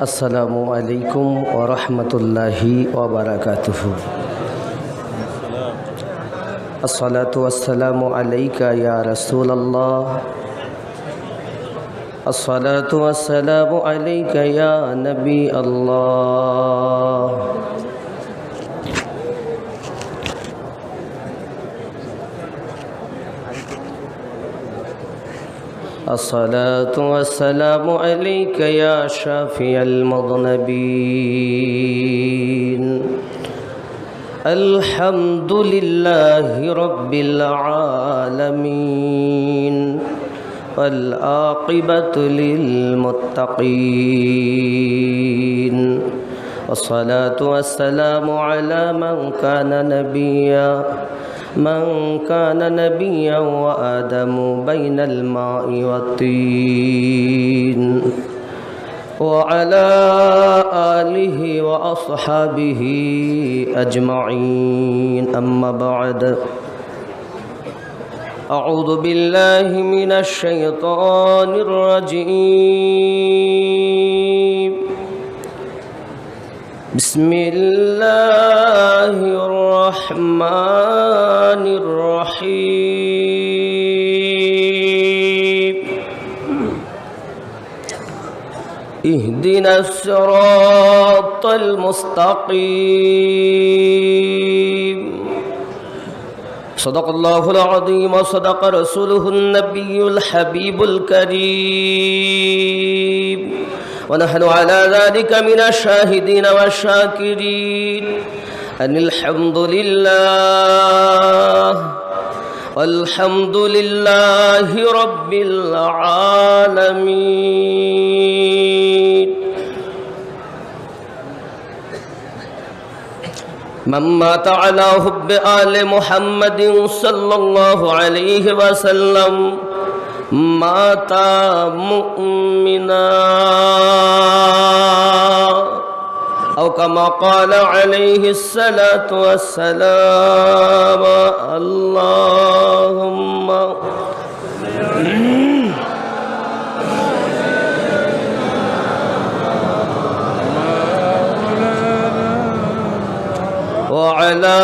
আসসালামু আলাইকুম ওয়া রাহমাতুল্লাহি ওয়া বারাকাতুহু। আসসালাতু ওয়াসসালামু আলাইকা ইয়া রাসূলাল্লাহ। আসসালাতু ওয়াসসালামু আলাইকা ইয়া নবী আল্লাহ। الصلاة والسلام عليك يا شافي المذنبين. الحمد لله رب العالمين والعاقبة للمتقين. والصلاة والسلام على من كان نبيا وآدم بين الماء والطين وعلى آله وأصحابه أجمعين. أما بعد، أعوذ بالله من الشيطان الرجيم. بسم الله الرحمن الرحيم. اهدنا الصراط المستقيم. صدق الله العظيم وصدق رسوله النبي الحبيب الكريم، ونحن على ذلك من الشاهدين والشاكرين أن الحمد لله والحمد لله رب العالمين. من مات على حب آل محمد صلى الله عليه وسلم مات مؤمنا، أو كما قال عليه الصلاة والسلام. اللهم وعلى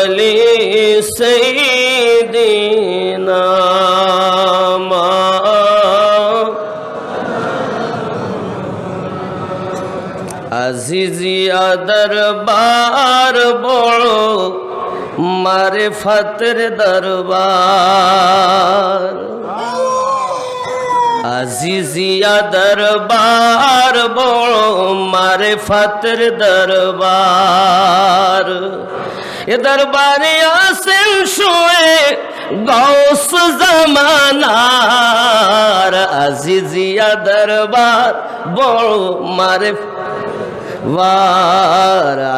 آل سيدنا আজিজিয়া দরবার বড় মারিফতের দরবার। আজিজিয়া দরবার বড় মারিফতের দরবার। এ দরবারে আসেন শুয়ে গৌস জামানার। আজিজিয়া দরবার বড় মারিফত,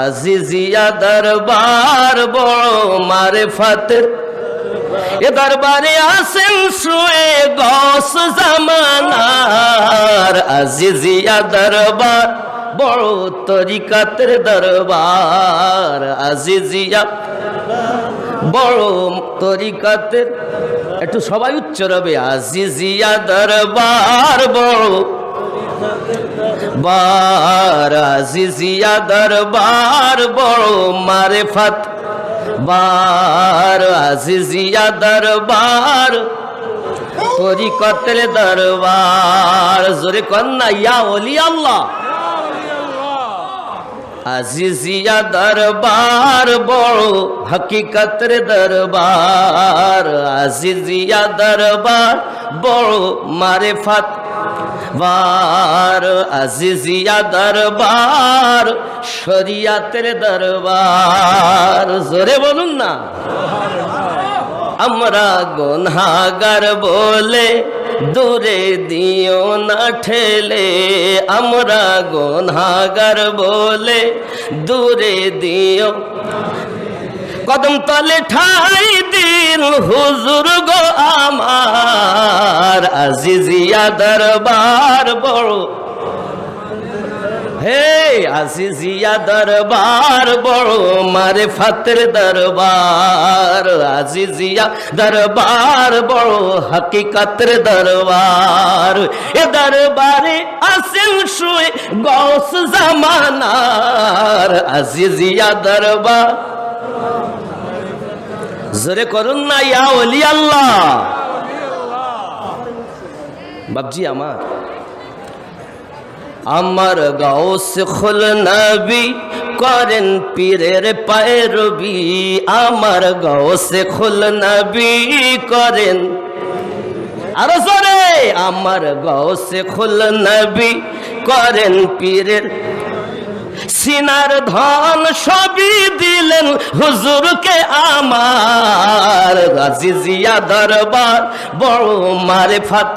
আজিজিয়া দরবার বড় মারিফতের। এ দরবারে আসেন শুয়ে গৌস জামানার। আজিজিয়া দরবার বড় তরিকাতের দরবার। আজিজিয়া বড় তরিকাতের, একটু সবাই উচ্চ রবে। আজিজিয়া দরবার বড় বার। আজিজিয়া দরবার বড় মারিফত বার। আজিজিয়া দরবার তরিকতের দরবার। জোরে কন্যা ইয়া ওলি আল্লাহ। আজিজিয়া দরবার বড় হকিকতের দরবার। আজিজিয়া দরবার বড় মারিফত বার। আজিজিয়া দরবার শরিয়াতের দরবার। জোরে বলুন না। আমরা গুনাহগার বলে দূরে দিও না ঠেলে। আমরা গুনাহগার বলে দূরে দিও, কদম তলে ঠাই দিন হুজুর গো আমার। আজিজিয়া দরবার বড়, হে আজিজিয়া দরবার বড় মারিফতের দরবার। আজিজিয়া দরবার বড় হকিকতের দরবার। এ দরবারে আসেন শুয়ে গৌস জামানার আজিজিয়া দরবার। জোরে করুন না ইয়া ওলি আল্লাহ। বাবজি আমার গাউস খুল নবী করেন পীরের পায়রবি। আমার গাউস খুল নবী করেন, আরো জোরে, আমার গাউস খুল নবী করেন পীরের, সিনার ধন সবই দিলেন হুজুরকে আমার। আজিজিয়া দরবার বড় মারিফাত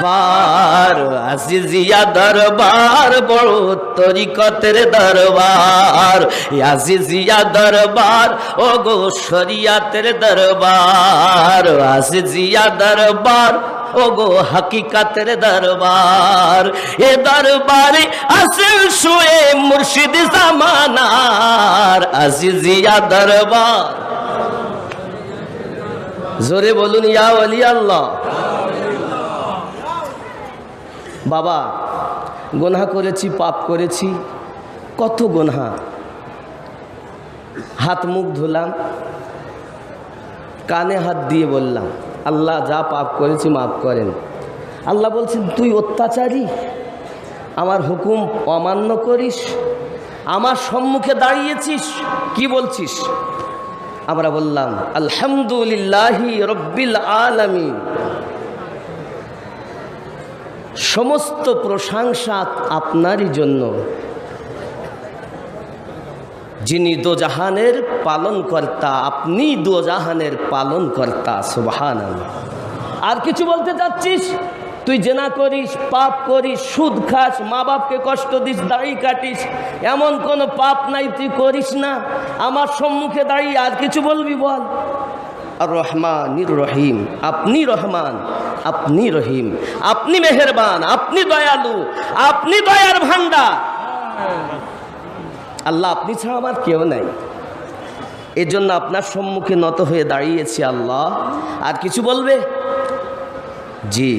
বার, আজিজিয়া দরবার বড় তরিকতের দরবার, আজিজিয়া দরবার ও গো শরিয়াতের দরবার, আজিজিয়া দরবার ও গো হাকিকাতের দরবার। এ দরবারে আসেন শুয়ে মুর্শিদ জামানার আজিজিয়া দরবার। জোরে বলুন ইয়া ওলি আল্লাহ। বাবা গুনাহ করেছি, পাপ করেছি, কত গুনাহ, হাত মুখ ধুলাম, কানে হাত দিয়ে বললাম আল্লাহ যা পাপ করেছি মাফ করেন। আল্লাহ বলছেন তুই অত্যাচারী, আমার হুকুম অমান্য করিস, আমার সম্মুখে দাঁড়িয়েছিস, কি বলছিস? আমরা বললাম আলহামদুলিল্লাহি রব্বিল আলামিন, সমস্ত প্রশংসা আপনারই জন্য, যিনি দোজাহানের পালনকর্তা, আপনি দোজাহানের পালনকর্তা। সুবহানাল্লাহ। আর কিছু বলতে চাচ্ছিস? তুই জেনা করিস, পাপ করিস, সুদ খাস, মা বাপকে কষ্ট দিস, দাড়ি কাটিস, এমন কোনো পাপ নাই তুই করিস না, আমার সম্মুখে দাঁড়িয়ে আর কিছু বলবি বল। আর রহমানির রহিম, আপনি রহমান, আপনি রহিম, আপনি মেহেরবান, আপনি দয়ালু, আপনি দয়ার ভান্ডার। আল্লাহ আপনি ছাড়া আমার কেউ নাই, এজন্য আপনার সম্মুখে নত হয়ে দাঁড়িয়েছি আল্লাহ। আর কিছু বলবে? জি।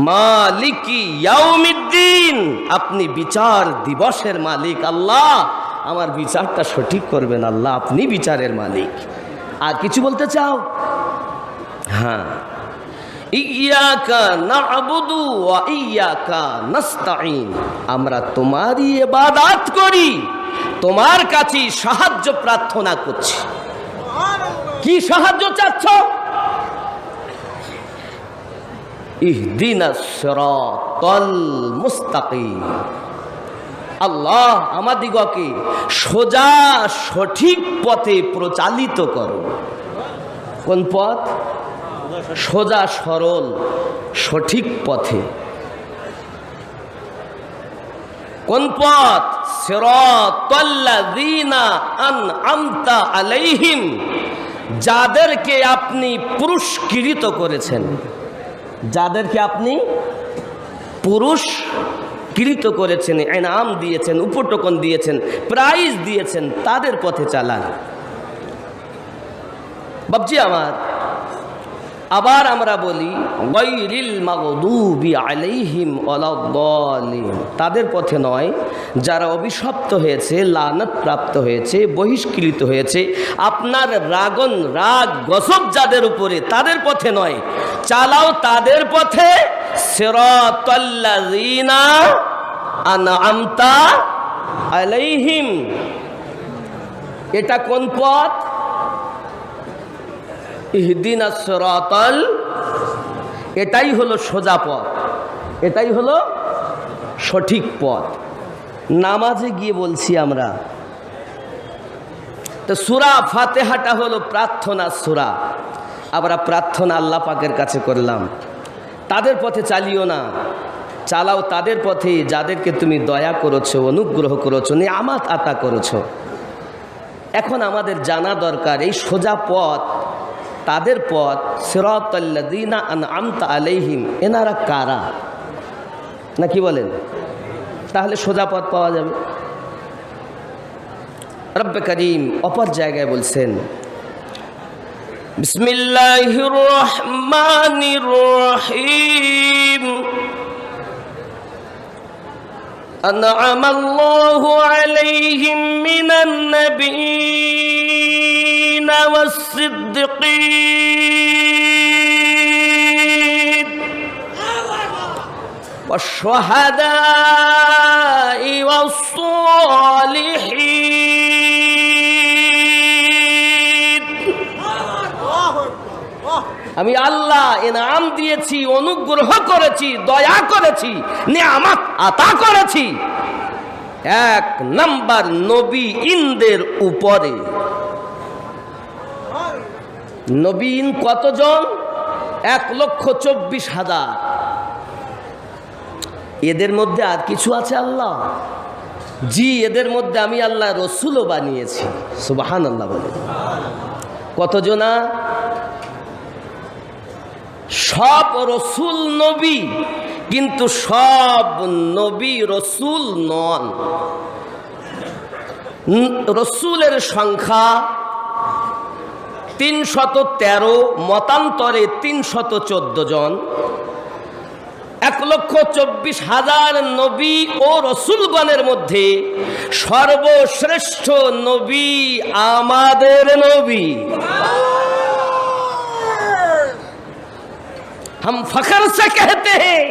মালিকি ইয়াউমিদ্দিন, আপনি বিচার দিবসের মালিক আল্লাহ, আমার বিচারটা সঠিক করবেন আল্লাহ, আপনি বিচারের মালিক। আর কিছু বলতে চাও? হ্যাঁ। ইয়্যাকা না'বুদু ওয়া ইয়্যাকা নাস্তাঈন, আমরা তোমারই ইবাদত করি, তোমার কাছে সাহায্য প্রার্থনা করছি। কি সাহায্য চাচ্ছ? ইহদিনাস সিরাতাল মুস্তাকিম, আল্লাহ আমাদিগকে সোজা সঠিক পথে প্রচালিত করো। কোন পথ? সোজা সরল সঠিক পথে। কোন পথ? সিরাতাল্লাযীনা আন'আমতা আলাইহিম, যাদেরকে আপনি পুরস্কৃত করেছেন, যাদেরকে আপনি পুরস্কৃত করেছেন, ইনাম দিয়েছেন, উপটকন দিয়েছেন, প্রাইজ দিয়েছেন, তাদের পথে চালান। বাবজি আমার, আবার আমরা বলি গায়রিল মাগদুবি আলাইহিম ওয়ালাদ-দাল্লিন, তাদের পথে নয় যারা অভিশপ্ত হয়েছে, লানত প্রাপ্ত হয়েছে, বহিষ্কৃত হয়েছে, আপনার রাগ গজব যাদের উপরে, তাদের পথে নয়, চালাও তাদের পথে। সিরাতাল্লাযীনা আন'আমতা আলাইহিম, এটা কোন পথ? ইহদিনাস সিরাতাল, এটাই হলো সোজা পথ, এটাই হলো সঠিক পথ। নামাজে গিয়ে বলছি আমরা, তো সূরা ফাতিহাটা হলো প্রার্থনা সূরা, আমরা প্রার্থনা আল্লাহ পাকের কাছে করলাম। তাদের পথে চালিও না, চালাও তাদের পথে যাদেরকে তুমি দয়া করেছো, অনুগ্রহ করেছো, নিয়ামত আতা করেছো। এখন আমাদের জানা দরকার এই সোজা পথ, তাদের পথ, সিরাতাল্লাযীনা আন'আমতা আলাইহিম, এনারা কারা? না কি বলেন? তাহলে সোজা পথ পাওয়া যাবে। রব্বে করিম অপর জায়গায় বলছেন বিসমিল্লাহির রহমানির রহিম আনআমাল্লাহু আলাইহিম মিনান নাবিয়্যিন ওয়াস-সিদ্দিকিন ওয়াশ-শুহাদা'i ওয়াস-সালিহিন। আমি আল্লাহ ইনাম দিয়েছি, অনুগ্রহ করেছি, দয়া করেছি, নিয়ামত আতা করেছি এক নাম্বার নবীনদের উপরে। নবীন কতজন? 1,24,000। এদের মধ্যে আর কিছু আছে আল্লাহ? জি, এদের মধ্যে আমি আল্লাহ রসুলও বানিয়েছি। সুবহানাল্লাহ বলে। কতজনা? সব রসুল নবী, কিন্তু সব নবী রসুল নন। রসুলের সংখ্যা 313, মতান্তরে 314 জন। 1,24,000 নবী ও রসুলগণের মধ্যে সর্বশ্রেষ্ঠ নবী আমাদের নবী। हम फख्र से कहते हैं,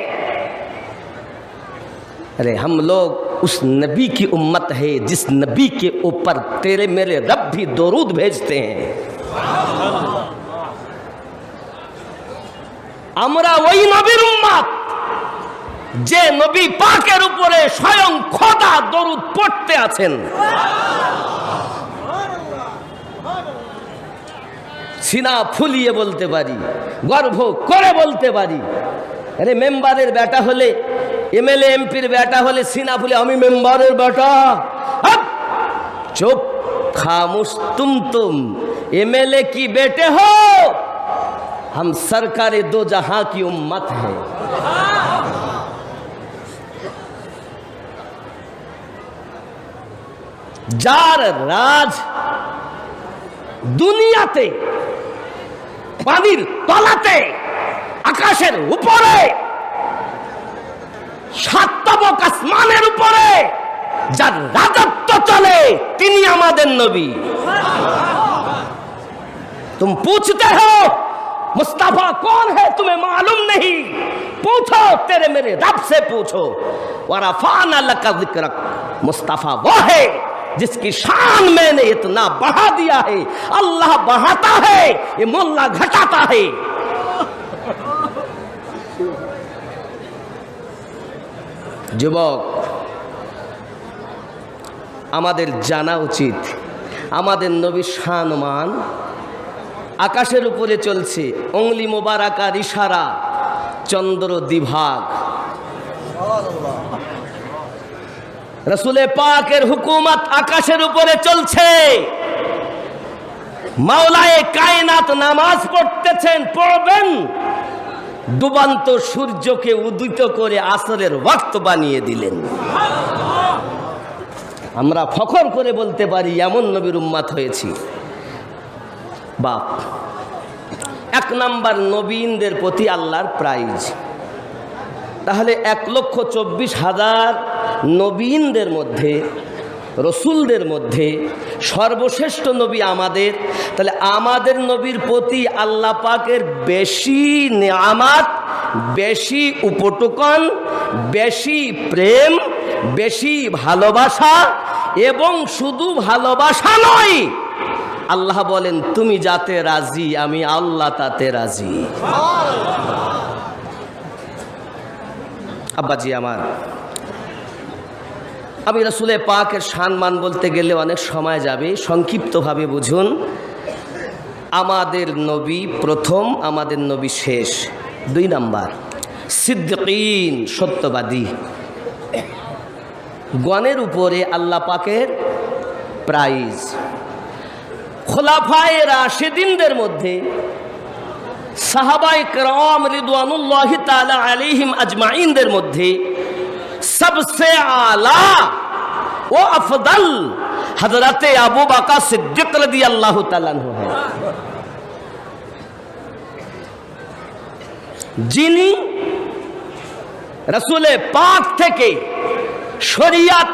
अरे हम लोग उस नबी की उम्मत है जिस नबी के ऊपर तेरे मेरे रब भी दरूद भेजते हैं। আমরা ওই নবীর উম্মত যে নবী পাকের উপরে স্বয়ং খোদা দরুদ পড়তে আছেন। সিনা ফুলিয়ে বলতে পারি, গর্ব করে বলতে পারি। আরে মেম্বারের বেটা হলে, এমএলএ এমপির বেটা হলে সিনা ফুলে আমি মেম্বারের বেটা। চুপ, খামোশ तुम एमएलए की बेटे हो, हम सरकार दो जहां की उम्मत है। যার রাজ দুনিয়াতে, পানির তলাতে, আকাশের উপরে, সাতবক আসমানের উপরে যার রাজত্ব চলে তিনি আমাদের নবী। तुम पूछते हो मुस्तफा कौन है, तुम्हें मालूम नहीं? पूछो, तेरे मेरे रब से पूछो। वरफाना लका जिक्रक, मुस्तफा वो है जिसकी शान मैंने इतना बढ़ा दिया है। अल्लाह बढ़ाता है, ये मोल्ला घटाता है। যুবক, আমাদের জানা উচিত আমাদের নবীর শানমান আকাশের উপরে চলছে, অঙ্গলি মোবারকার ইশারা, চন্দ্র দ্বিভাগ। রসুলে পাকের হুকুমত আকাশের উপরে চলছে। মাওলায়ে কায়নাত নামাজ পড়তেছেন, পড়বেন। ডুবান্ত সূর্যকে উদিত করে আসরের ওয়াক্ত বানিয়ে দিলেন। আমরা ফখর করে বলতে পারি এমন নবীর উম্মত হয়েছি। বাপ, 1 নাম্বার নবীনদের প্রতি আল্লাহর প্রাইজ। তাহলে 1,24,000 নবীনদের মধ্যে, রসুলদের মধ্যে সর্বশ্রেষ্ঠ নবী আমাদের। তাহলে আমাদের নবীর প্রতি আল্লাহ পাকের বেশি নেয়ামত, বেশি উপটকন, বেশি প্রেম, বেশি ভালোবাসা। এবং শুধু ভালোবাসা নয়, আল্লাহ বলেন তুমি যাতে রাজি আমি আল্লাহ তাতে রাজি। আব্বাজি আমার, আমি রাসূলে পাকের সম্মান বলতে গেলে অনেক সময় যাবে, সংক্ষিপ্তভাবে বুঝুন। আমাদের নবী প্রথম, আমাদের নবী শেষ। 2 নাম্বার সিদ্দিকিন, সত্যবাদী গণের উপরে আল্লাহ পাকের প্রাইজ। খোলাফায়ে রাশিদিনদের মধ্যে সাহাবায়ে কেরাম রিদওয়ানুল্লাহি তাআলা আলাইহিম আজমাইনদের মধ্যে सबसे आला ও আফদল হযরতে আবু বকর সিদ্দিক রাদিয়াল্লাহু তাআলা আনহু है, যিনি রাসূলে পাক থেকে শরিয়াত,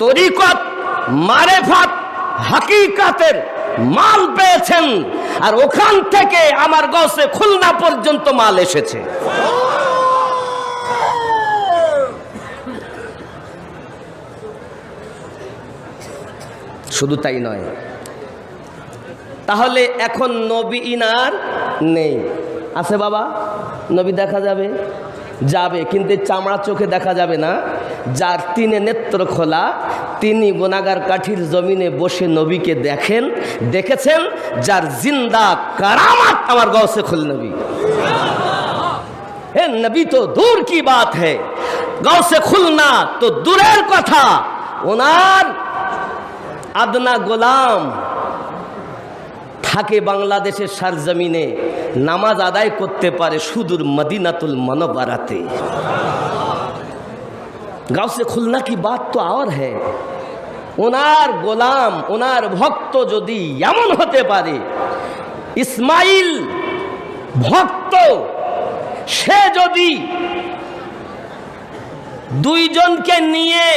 তরিকত, মারেফাত, হাকিকাতের মাল পেয়েছেন, আর ওখান থেকে আমার গৌসে খুলনা পর্যন্ত মাল এসেছে। শুধু তাই নয়, তাহলে এখন নবী ইনার নেই, আছে বাবা? নবী দেখা যাবে, যাবে, কিন্তু চামড়া চোখে দেখা যাবে না। যার তিনে নেত্র খোলা, তিনি গুনাহগার কাঠির জমিনে বসে নবীকে দেখেছেন। যার জিন্দা কারামাত আমার গৌসে খুল নবী। হে নবী তো দূর কি বাত है, গৌসে খুলনা তো দূরের কথা, ওনার আদনা গোলাম থাকে বাংলাদেশের সারজমিনে, নামাজ আদায় করতে পারে সুদূর মদিনাতুল মুনাওয়ারাতে। গাউসে খুলনা কি বাত তো আর है। ওনার গোলাম, ওনার ভক্ত যদি এমন হতে পারে, ইসমাইল ভক্ত, সে যদি দুইজনকে নিয়ে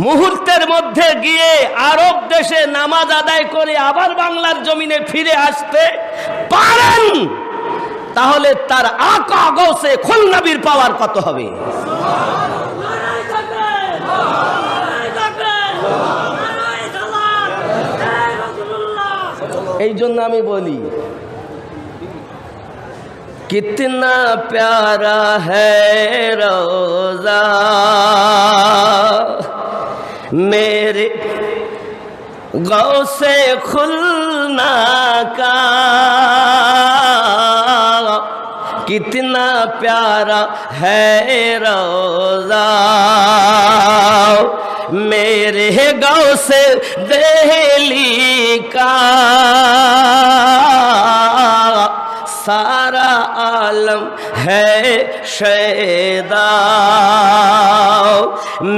মুহূর্তের মধ্যে গিয়ে আরব দেশে নামাজ আদায় করে আবার বাংলার জমিনে ফিরে আসতে পারেন, তাহলে তার আকা গৌসে খুল নবীর পাওয়ার কত হবে? এই জন্য আমি বলি, कितना प्यारा है रोज़ा मेरे गौसे खुलना का, कितना प्यारा है रोज़ा मेरे गौसे देहली का, सारा आलम है शैदा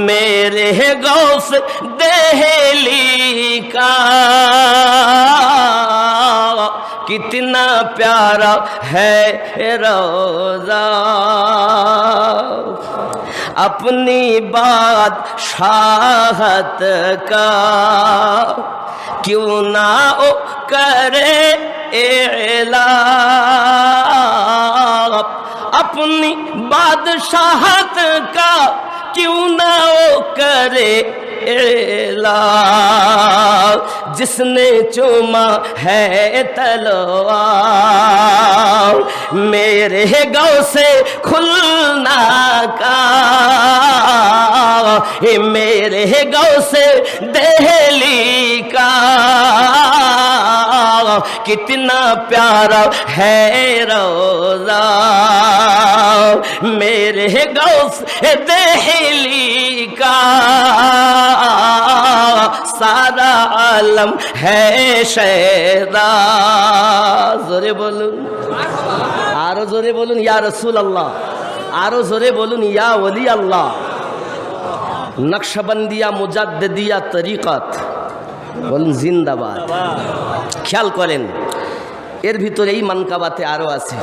मेरे गौस देहली का, कितना प्यारा है रोज़ा अपनी बादशाहत का, क्यों ना ओ करे एलान अपनी बादशाहत का, क्यों ना वो करे एलान, जिसने चूमा है तलवार मेरे गौसे खुलना का, मेरे गौसे देहली का, कितना प्यारा है रोज़ा मेरे गौस देहली का, सारा आलम है शैदा। जोरे बोलून, आरो जोरे बोलून या रसूल अल्लाह, आरो जोरे बोलून या वली अल्लाह। नक्शबंदिया मुजाद्दिदिया तरीक़त বলুন জিন্দাবাদ। খেয়াল করেন, এর ভিতরে এই মানকাবাতে আরো আছে,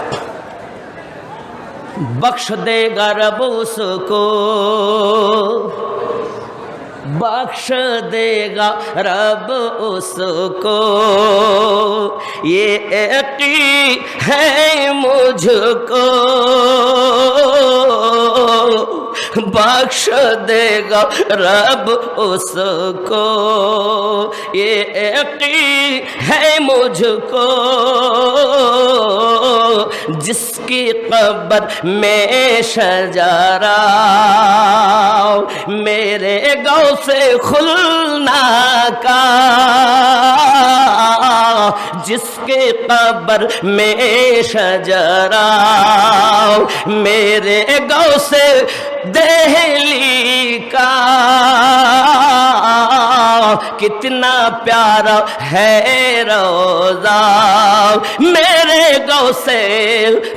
বख्श देगा रब उसको, बख्श देगा रब उसको, ये यकीन है मुझको, बख्श देगा रब उसको, ये यकीन है मुझको, जिसकी कब्र में शजरा मेरे गौसे खुलना का, जिसके कब्र में शजरा मेरे गौसे देहली का, कितना प्यारा है रोज़ा मेरे गौसे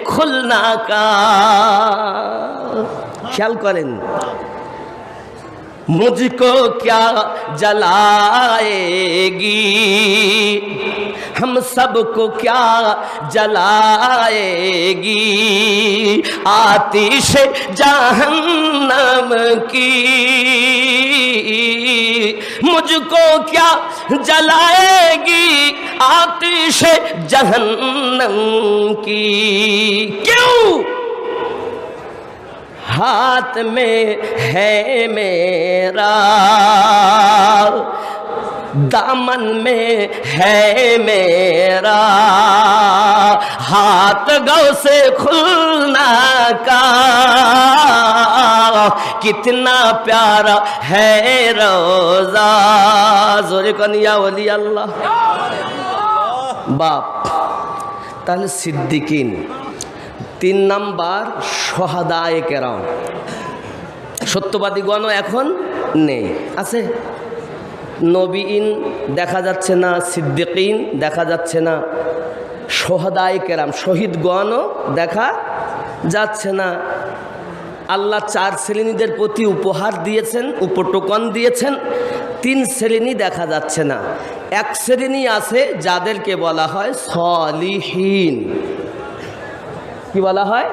खुलना का। ख्याल करें, मुझको क्या जलाएगी, हम सबको क्या जलाएगी, आतिश जहन्नम की, मुझको क्या जलाएगी आतिश जहन्नम की। क्यों? हाथ में है मेरा, दामन में है मेरा, हाथ गौ से खुलना का, कितना प्यारा है रोजा। जोरे कनिया वली अल्लाह। बाप তাহলে সিদ্দিকিন। 3 নাম্বার শহাদায়ে কেরাম, সত্যবাদীগণ এখন নেই, আছে নবীন দেখা যাচ্ছে না, সিদ্দিকিন দেখা যাচ্ছে না, শহাদায়ে কেরাম শহীদগণও দেখা যাচ্ছে না। আল্লাহ 4 শ্রেণীদের প্রতি উপহার দিয়েছেন, উপটোকন দিয়েছেন, 3 শ্রেণী দেখা যাচ্ছে না। 1 শ্রেণী আছে যাদেরকে বলা হয় সলিহিন। কি বলা হয়?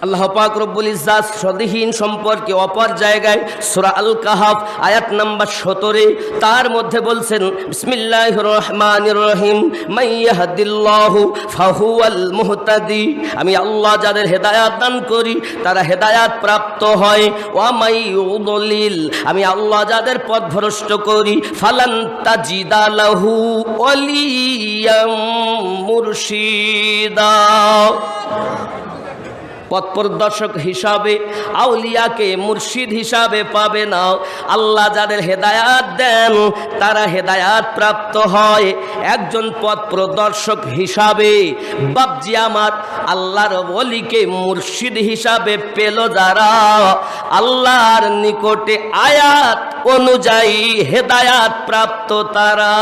আল্লাহ পাক রব্বুল ইজ্জাত সলিহিন সম্পর্কে অপর জায়গায় সূরা আল কাহাফ আয়াত নাম্বার 17 তার মধ্যে বলছেন বিসমিল্লাহির রহমানির রহিম মাইয়াহদিল্লাহু ফাহুয়াল মুহতাদি। আমি আল্লাহ যাদের হেদায়াত দান করি তারা হেদায়াত প্রাপ্ত হয়। ওয়া মাইয়ুদলিল, আমি আল্লাহ যাদের পথভ্রষ্ট করি ফালান তাজিদা লাহু ওয়ালিয়াম মুরশিদা। পথ প্রদর্শক হিসাবে, আউলিয়াকে মুর্শিদ হিসাবে পাবে না। আল্লাহ যাদের হেদায়াত দেন তারা হেদায়াত প্রাপ্ত হয়। একজন পথ প্রদর্শক হিসাবে বাপজি আমার আল্লাহর ওলিকে মুর্শিদ হিসাবে পেল যারা, আল্লাহর নিকটে আয়াত অনুযায়ী হেদায়াত প্রাপ্ত তারা।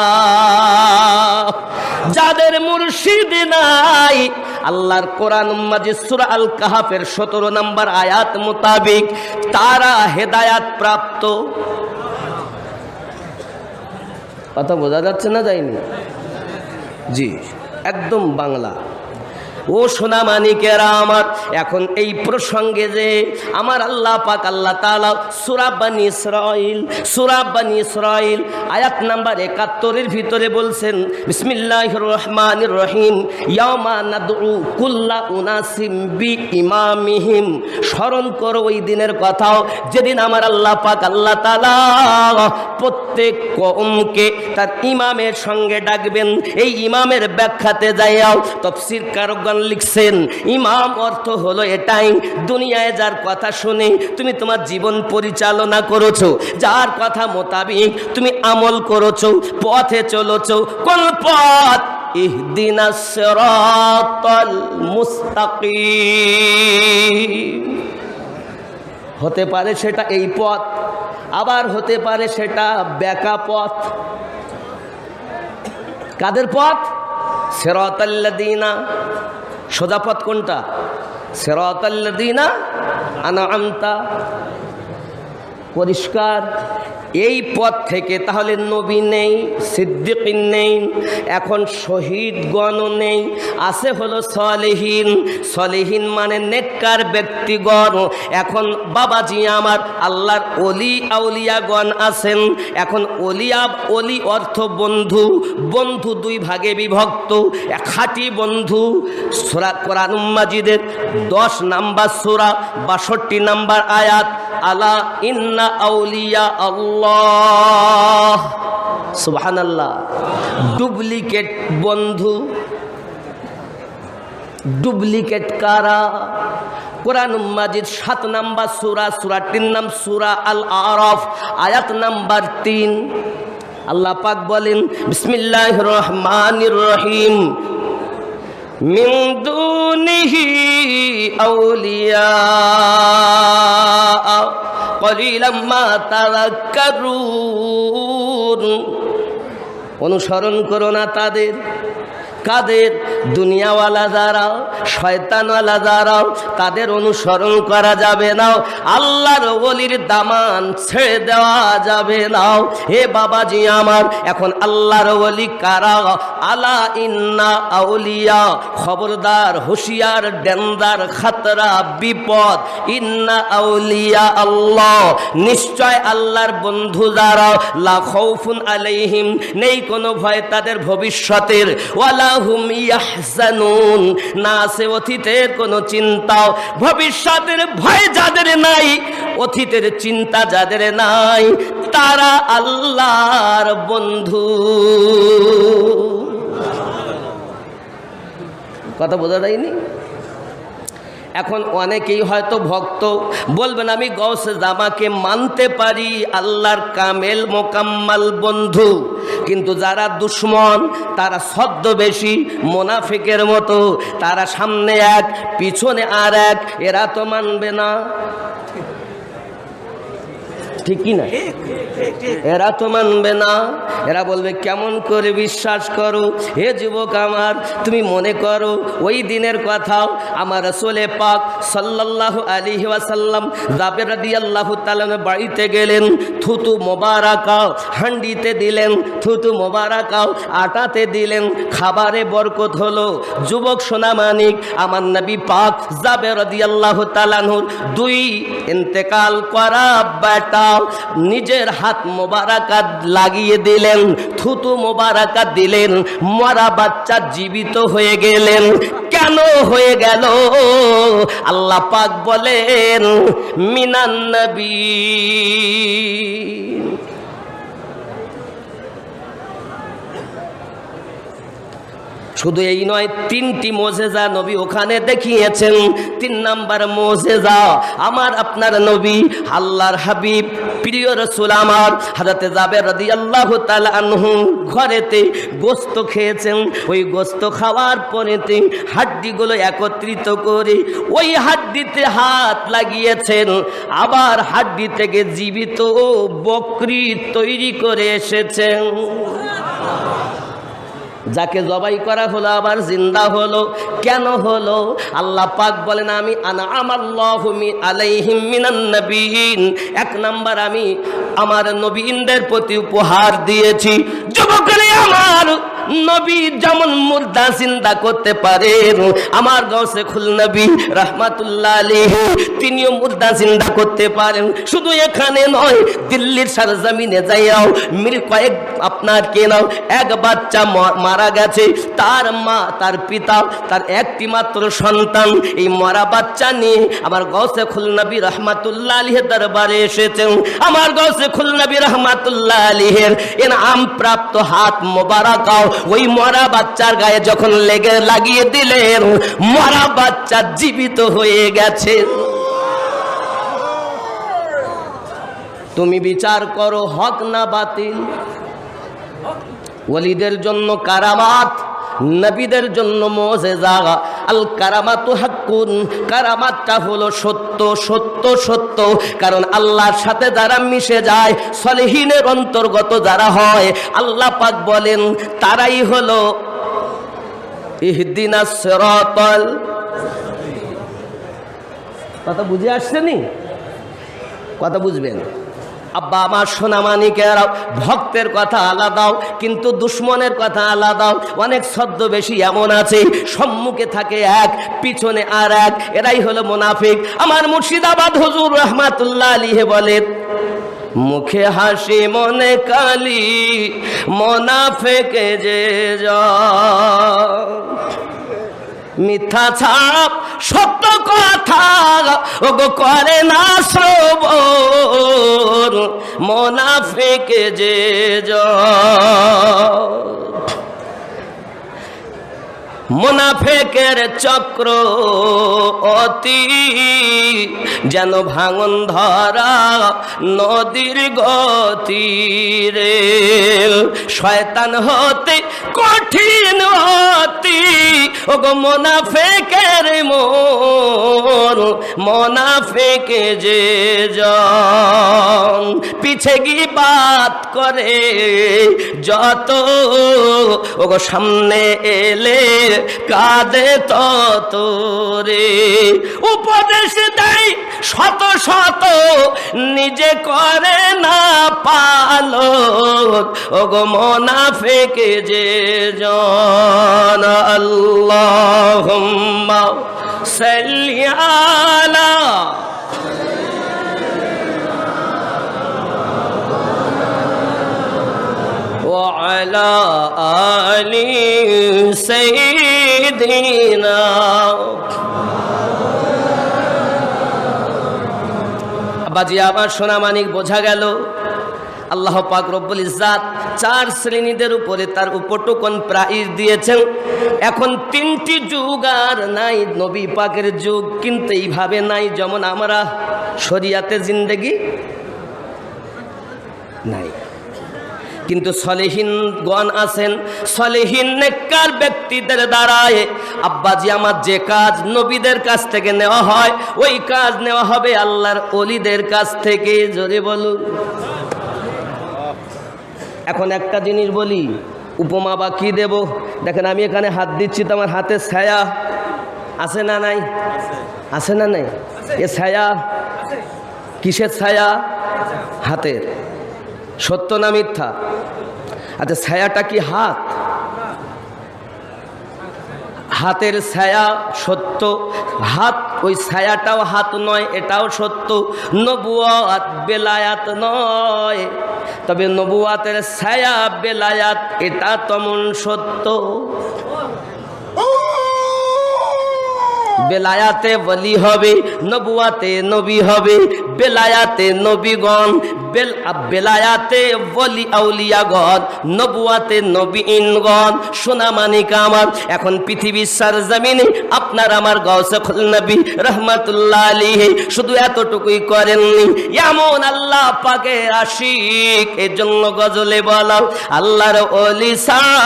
যাদের মুর্শিদ নাই, আল্লাহর কোরআন মাজিদ সূরা আল কাহাফের 17 নম্বর আয়াত মোতাবেক তারা হেদায়াত প্রাপ্ত। কথা বোঝা যাচ্ছে না? যায়নি? জি, একদম বাংলা। ও সোনা মানিকেরা আমার, এখন এই প্রসঙ্গে যে আমার আল্লাহ পাক আল্লাহ তাআলা সূরা বানী ইসরাঈল আয়াত নাম্বার 71 ভিতরে বলছেন বিসমিল্লাহির রহমানির রহিম ইয়াওমা নাদউ কুল্লা উনাসিম বিইমামিহিম। স্মরণ করো ওই দিনের কথাও যেদিন আমার আল্লাহ পাক আল্লাহ তাআলা প্রত্যেক কওমকে তার ইমামের সঙ্গে ডাকবেন। এই ইমামের ব্যাখ্যাতে যাইও তাফসীর কারকগণ লিখছেন ইমাম অর্থ হলো এটাই, দুনিয়ায় যার কথা শুনে তুমি তোমার জীবন পরিচালনা করেছো, যার কথা মোতাবেক তুমি আমল করেছো, পথে চলেছো। কোন পথ? ইহদিনাস সিরাতাল মুস্তাকিম। হতে পারে সেটা এই পথ, আবার হতে পারে সেটা বেকা পথ। কাদের পথ? সিরাতাল্লাযীনা। সোজা পথ কোনটা? সিরাতাল্লাযীনা আনআমতা, পরিষ্কার। এই পথ থেকে তাহলে নবী নেই, সিদ্দিকিন নেই, এখন শহীদগণ নেই, আছে হলো সলিহিন। সলিহিন মানে নেককার ব্যক্তিগণ। এখন বাবাজি আমার আল্লাহর ওলি আউলিয়াগণ আছেন। এখন ওলি অর্থ বন্ধু, বন্ধু 2 ভাগে বিভক্ত। এক খাঁটি বন্ধু। সূরা কোরআন মাজিদের 10 নাম্বার সূরা 62 নাম্বার আয়াত, আলা ইন্না আউলিয়া আল্লাহ। সুবহানাল্লাহ। ডুপ্লিকেট বন্ধু, ডুপ্লিকেট কারা? কোরআন মাজিদ 7 নাম্বার সূরা, সূরাটির নাম সূরা আল আরাফ আয়াত নাম্বার 3। আল্লাহ পাক বলেন বিসমিল্লাহির রহমানির রহিম মিন দুনিহি আউলিয়া কলিলাম মা তাযাক্কারুন। অনুসরণ করো না তাদের, কাদের? দুনিয়াওয়ালা যারা, শয়তানওয়ালা যারা, তাদের অনুসরণ করা যাবে না। আল্লাহর ওলির দামান ছেড়ে দেওয়া যাবে না। হে বাবাজি আমার, এখন আল্লাহর ওলি কারা? আলা ইন্না আউলিয়া, খবরদার, হুঁশিয়ার, ডেঞ্জার, খাতরা, বিপদ। ইন্না আউলিয়া আল্লাহ, নিশ্চয় আল্লাহর বন্ধু যারা, লা খাউফুন আলাইহিম, নেই কোনো ভয় তাদের ভবিষ্যতের, ওয়ালা হুম ইয়াহজানুন, না আছে অতীতের কোনো চিন্তা। ভবিষ্যতের ভয় যাদের নাই, অতীতের চিন্তা যাদের নাই, তারা আল্লাহর বন্ধু। কথা বোঝা যায়নি? এখন অনেকেই হয়তো ভক্ত বলবেন, আমি গৌসে জামাকে মানতে পারি আল্লাহর কামেল মোকাম্মাল বন্ধু, কিন্তু যারা দুশ্মন তারা ছদ্মবেশী মুনাফিকের মতো, তারা সামনে এক পিছনে আর এক, এরা তো মানবে না। ঠিক কি না? এরা তো মানবে না। এরা বলবে কেমন করে বিশ্বাস করো? হে যুবক আমার, তুমি মনে করো ওই দিনের কথাও, আমার রাসূল পাক সাল্লাল্লাহু আলাইহি ওয়াসাল্লাম জাবের রাদিয়াল্লাহু তাআলা বাড়িতে গেলেন, থুতু মোবারকা হান্ডিতে দিলেন, থুতু মোবারকা আটাতে দিলেন, খাবারে বরকত হলো। যুবক সোনামানিক, আমার নবী পাক জাবের রাদিয়াল্লাহু তাআলা দুই ইন্তেকাল করা বেটা নিজের হাত মোবারকা লাগিয়ে দিলেন, থুতু মোবারকা দিলেন, মরা বাচ্চা জীবিত হয়ে গেলেন। কেন হয়ে গেল? আল্লাহ পাক বলেন, মিনান নবী, শুধু এই নয়, তিনটি মোজেজা নবী ওখানে দেখিয়েছেন। 3 নাম্বার মোজেজা, আমার আপনার নবী আল্লাহর হাবিব প্রিয় রাসূল আমার হযরতে জাবের রাদিয়াল্লাহু তাআলা আনহু ঘরেতে গোশত খেয়েছেন। ওই গোশত খাওয়ার পরেতে হাড্ডিগুলো একত্রিত করে ওই হাড্ডিতে হাত লাগিয়েছেন, আবার হাড্ডি থেকে জীবিত বকরি তৈরি করে এসেছেন। যাকে জবাই করা হলো আবার জিন্দা হলো। কেন হলো? আল্লাহ পাক বলেন, আমি আনআমাল্লাহু আলাইহিম মিনান নবিয়িন, 1 নাম্বার আমি আমার নবীনদের প্রতি উপহার দিয়েছি। যুবকরা আমার, নবী যেমন মুর্দা জিন্দা করতে পারেন, আমার গাউসে খুল নবী রাহমাতুল্লাহ আলাইহি তিনিও মুর্দা জিন্দা করতে পারেন। শুধু এখানে নয়, দিল্লির সরজমিনে যাইও কয়েক আপনার কেনাও এক বাচ্চা মারা গেছে, তার মা, তার পিতা, তার একটি মাত্র সন্তান, এই মরা বাচ্চা নিয়ে আমার গাউসে খুল নবী রাহমাতুল্লাহ আলাইহির দরবারে এসেছেন। আমার গাউসে খুল নবী রাহমাতুল্লাহ আলাইহির ইনাম প্রাপ্ত হাত মোবারক ওই মরা বাচ্চার গায়ে যখন লাগিয়ে দিলেন, মরা বাচ্চা জীবিত হয়ে গেছে। তুমি বিচার করো, হক না বাতিল? ওলিদের জন্য কারামাত, নবীদের জন্য মুজিজা। আল কারামাতু হাক্কুন, কারামাতটা হলো সত্য, সত্য, সত্য। কারণ আল্লাহর সাথে যারা মিশে যায়, সলিহিনের অন্তর্গত যারা হয়, আল্লাহ পাক বলেন তারাই হলো ইহদিনাস সিরাতাল। কথা বুঝে আসছেনি? কথা বুঝবেন? আব্বা আমার সোনামানিকেরা, ভক্তের কথা আলাদাও, কিন্তু দুশ্মনের কথা আলাদাও। অনেক ছদ্মবেশী এমন আছে, সম্মুখে থাকে এক, পিছনে আর এক, এরাই হলো মুনাফিক। আমার মুর্শিদাবাদ হুজুর রাহমাতুল্লাহ আলাইহি বলেন, মুখে হাসি মনে কালি, মুনাফিক যে মিথ্যা ছাপ সত্য কথা ওগো করে না শ্রবণ, মুনাফিক যে মুনাফিকের চক্র অতি যেন ভাঙন ধরা নদীর গতি রে। শয়তান হতে কঠিন অতি ওগো মুনাফিকের মন, মুনাফিক যে জন পিছে গীবাত করে যত, ওগো সামনে এলে কাঁদে তত রে। উপদেশ দেয় শত শত নিজে করে না পালন, ওগো মুনাফিক যে জন। আল্লাহুম্মা সাল্লি আলা ওয়া আলা আলি সাইয়্যিদিনা। বাজি আমার সোনামানিক, বোঝা গেল আল্লাহ পাক রব্বুল ইজ্জাত 4 শ্রেণীদের উপরে তার উপটকন প্রাইজ দিয়েছেন। এখন 3টি যুগ আর নাই, নবী পাকের যুগ কিন্তু এইভাবে নাই যেমন আমরা শরিয়াতে জিন্দেগি নাই, কিন্তু সলেহীনগণ আছেন। সলেহীন নেককার ব্যক্তিদের দ্বারায় আব্বাজি আমার যে কাজ নবীদের কাছ থেকে নেওয়া হয়, ওই কাজ নেওয়া হবে আল্লাহর ওলিদের কাছ থেকে। জোরে বলুন। এখন একটা জিনিস বলি, উপমা বা কি দেব? দেখেন আমি এখানে হাত দিচ্ছি তো আমার হাতে ছায়া আছে না নাই? আছে না নাই? এ ছায়া কিসের ছায়া? হাতের। সত্য না মিথ্যা? আচ্ছা ছায়াটা কি হাত? হাতের ছায়া সত্য, হাত ওই ছায়াটাও হাত নয়, এটাও সত্য। নবুয়াত বেলায়াত নয়, তবে নবুয়াতের ছায়া বেলায়াত এটা তেমন সত্য। বেলায়াতে বলি হবে, নবুয়াতে নবী হবে। বেলায়াতে নবীগণ, বেলায়াতে বলি আউলিয়াগণ, নবুয়াতে নবীনগণ। সোনামানিক আমার, এখন পৃথিবীর সরজমিনে আপনার আমার গাউসে খুল নবী রহমাতুল্লাহ আলাইহি শুধু এতটুকুই করেননি, এমন আল্লাহ পাকের আশিক। এর জন্য গজলে বলাও, আল্লাহর ওলি ছাড়া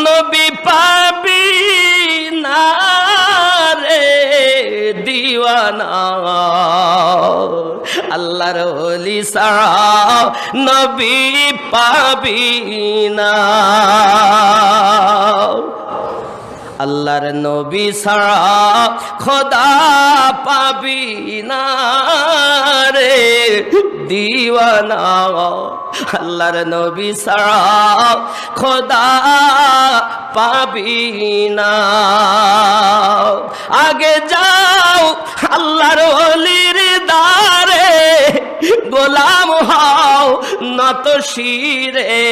নবী পাবি না রে দিওয়ানা, আল্লাহর ওলি ছাড়া নবী পাবি না। আল্লাহর নবী ছাড়া খোদা পাবি না রে দিওয়ানা, আল্লাহর নবী ছাড়া খোদা পাবি না। আগে যাও আল্লাহর ওলির দারে, গোলাম হও নত শিরে,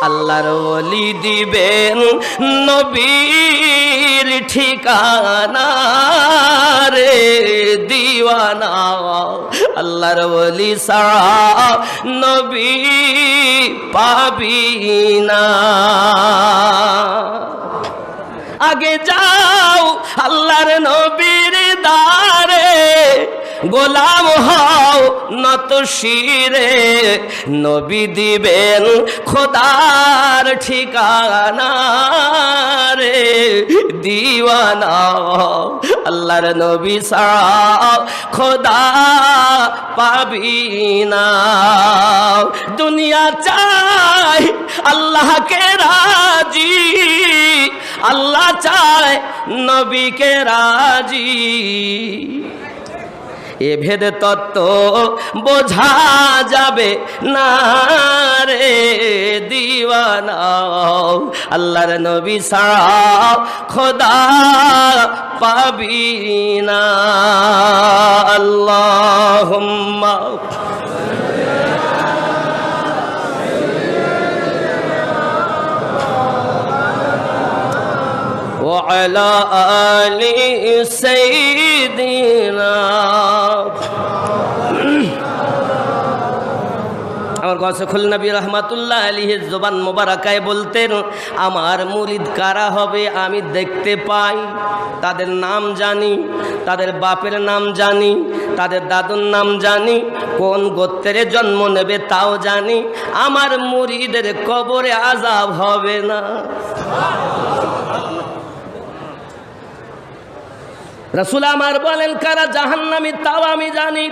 আল্লাহর ওলি দিবেন নবীর ঠিকানা রে দিওয়ানা, আল্লাহর ওলি ছাড়া নবী পাবি না। আগে যাও আল্লাহর নবীর দারে, গোলাম হও নত শিরে, নবী দিবেন খোদার ঠিকানা রে দিওয়ানা, আল্লাহর নবী ছাড়া খোদা পাবি না। দুনিয়া চায় আল্লাহকে রাজি, আল্লাহ চায় নবীকে রাজি। এ ভেদ তত্ত্ব বোঝা যাবে না রে দিওয়ানা, আল্লাহর নবী ছাড়া খোদা পাবি না। আল্লাহুম্মা وعلى آل سيدنا। আমার গাউসে খুল নবী রহমাতুল্লাহ আলাইহি জবান মোবারকায় বলতেন, আমার মুরিদ কারা হবে আমি দেখতে পাই, তাদের নাম জানি, তাদের বাপের নাম জানি, তাদের দাদুর নাম জানি, কোন গোত্রে জন্ম নেবে তাও জানি। আমার মুরিদের কবরে আযাব হবে না। রাসূল আমার বলেন, কারা জাহান্নামী তাও আমি জানি,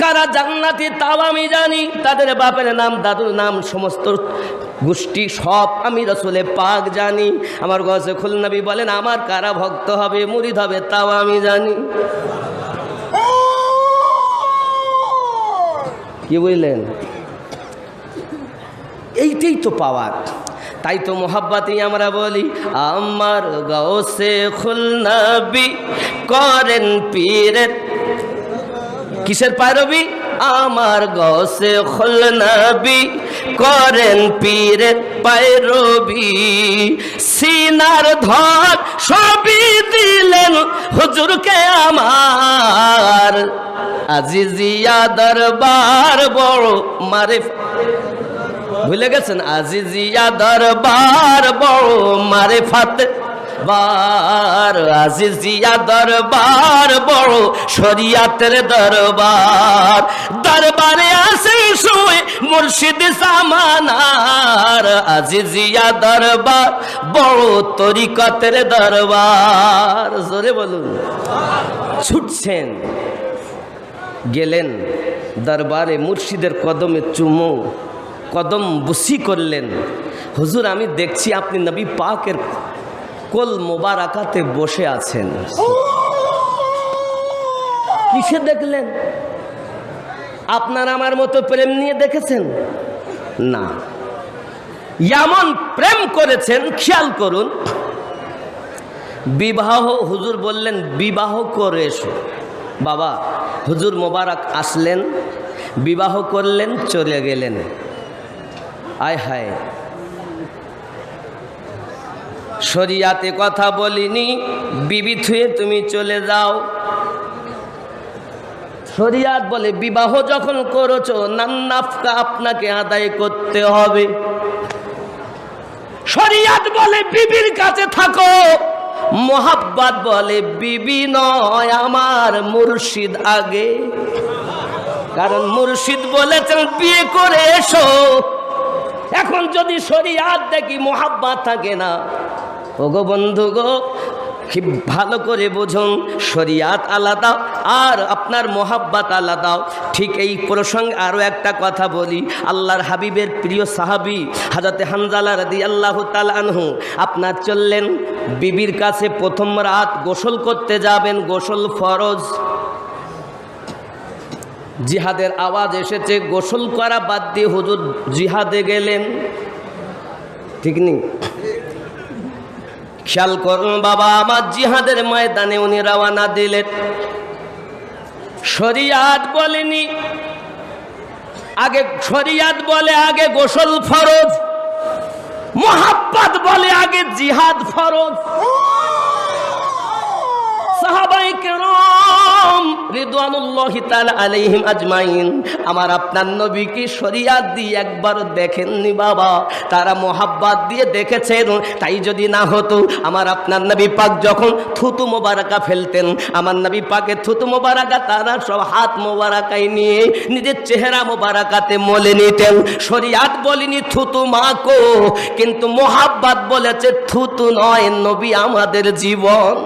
কারা জান্নাতি তাও আমি জানি, তাদের বাপের নাম, দাদুর নাম, সমস্ত গোষ্ঠী সব আমি রাসূলে পাক জানি। আমার গৌসে খুল নবী বলেন, আমার কারা ভক্ত হবে, মুরিদ হবে, তাও আমি জানি। কি বুঝলেন? এইটাই তো পাওয়ার। তাই তো মোহাব্বতেই আমরা বলি, আমার গৌসে খুল নবী করেন পীরের কিসের পায়রবি? আমার গৌসে খুল নবী করেন পীরের পায়রবি, সিনার ধর সবই দিলেন হুজুরকে আমার, আজিজিয়া দরবার বড় মারিফ, ভুলে গেছেন? আজিজিয়া দরবার বড় মারিফাত বার, আজিজিয়া দরবার বড় শরিয়াতের দরবার, দরবারে আসে শুয়ে মুর্শিদ সামানার, আজিজিয়া দরবার বড় তরিকতের দরবার। জোরে বলুন। ছুটছেন, গেলেন দরবারে, মুর্শিদের কদমে চুমো, কদম বুসি করলেন। হুজুর, আমি দেখছি আপনি নবী পাকের কোল মোবারকাতে বসে আছেন। কিসে দেখলেন? আপনার আমার মতো প্রেম নিয়ে দেখেছেন? না, এমন প্রেম করেছেন, খেয়াল করুন। বিবাহ, হুজুর বললেন বিবাহ করে এসো। বাবা, হুজুর মোবারক আসলেন, বিবাহ করলেন, চলে গেলেন। আয় হায়, শরিয়াতে কথা বলিনি, বিবি থুয়ে তুমি চলে যাও। শরিয়াত বলে বিবাহ যখন করেছো, নাফকা আপনাকে আদায় করতে হবে। শরিয়াত বলে বিবির কাছে থাকো। মোহাব্বত বলে বিবি নয়, আমার মুর্শিদ আগে। কারণ মুর্শিদ বলেছেন বিয়ে করে এসো। এখন যদি শরিয়াত দেখি মোহাব্বত থাকে না, ওগো বন্ধু গো, কি ভালো করে বুঝুন, শরিয়াত আলাদা আর আপনার মোহাব্বত আলাদা। ঠিক এই প্রসঙ্গে আরও একটা কথা বলি। আল্লাহর হাবিবের প্রিয় সাহাবী হযরত হানজালা রাদিয়াল্লাহু তাআলা আনহু, আপনার চললেন বিবির কাছে, প্রথম রাত গোসল করতে যাবেন, গোসল ফরজ। জিহাদের আওয়াজ এসেছে, গোসল করা বাদ দিয়ে হুজুর জিহাদে গেলেন। ঠিক নেই? খেয়াল করুন বাবা আমার, জিহাদের ময়দানে উনি রওনা দিলেন। শরিয়াত বলেনি আগে, শরিয়াত বলে আগে গোসল ফরজ, মোহাব্বত বলে আগে জিহাদ ফরজ। সাহাবায়ে কেরাম রিদওয়ানুল্লাহি তাআলা আলাইহিম আজমাইন আমার আপনার নবীকে শরিয়াত দিয়ে একবার দেখেননি বাবা, তারা মোহাব্বত দিয়ে দেখেছেন। তাই যদি না হতো, আমার আপনার নবী পাক যখন থুতু মোবারকা ফেলতেন, আমার নবী পাকের থুতু মোবারকা তারা সব হাত মোবারকায় নিয়ে নিজের চেহারা মোবারকাতে মলে নিতেন। শরিয়াত বলেনি থুতু মাকো, কিন্তু মোহাব্বত বলেছে থুতু নয়, নবী আমাদের জীবন।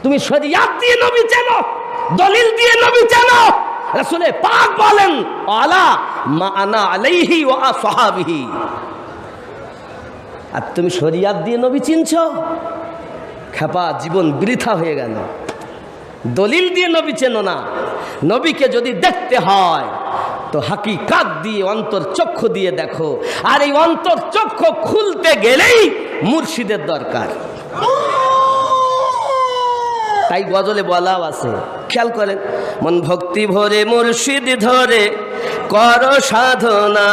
তুমি শরিয়াত দিয়ে নবী চেনো, দলিল দিয়ে নবী চেনো। রাসূলে পাক বলেন, আলা মা আনা আলাইহি ওয়া আসহাবিহি। আর তুমি শরিয়াত দিয়ে নবী চিনছো, খেপা, জীবন বৃথা হয়ে গেল। দলিল দিয়ে নবী চেনো না। নবীকে যদি দেখতে হয় তো হাকিকাত দিয়ে, অন্তর চক্ষু দিয়ে দেখো। আর এই অন্তর চক্ষু খুলতে গেলেই মুর্শিদের দরকার। তাই গজলে বলাও আছে, খেয়াল করেন, মন ভক্তি ভরে মুর্শিদ ধরে কর সাধনা,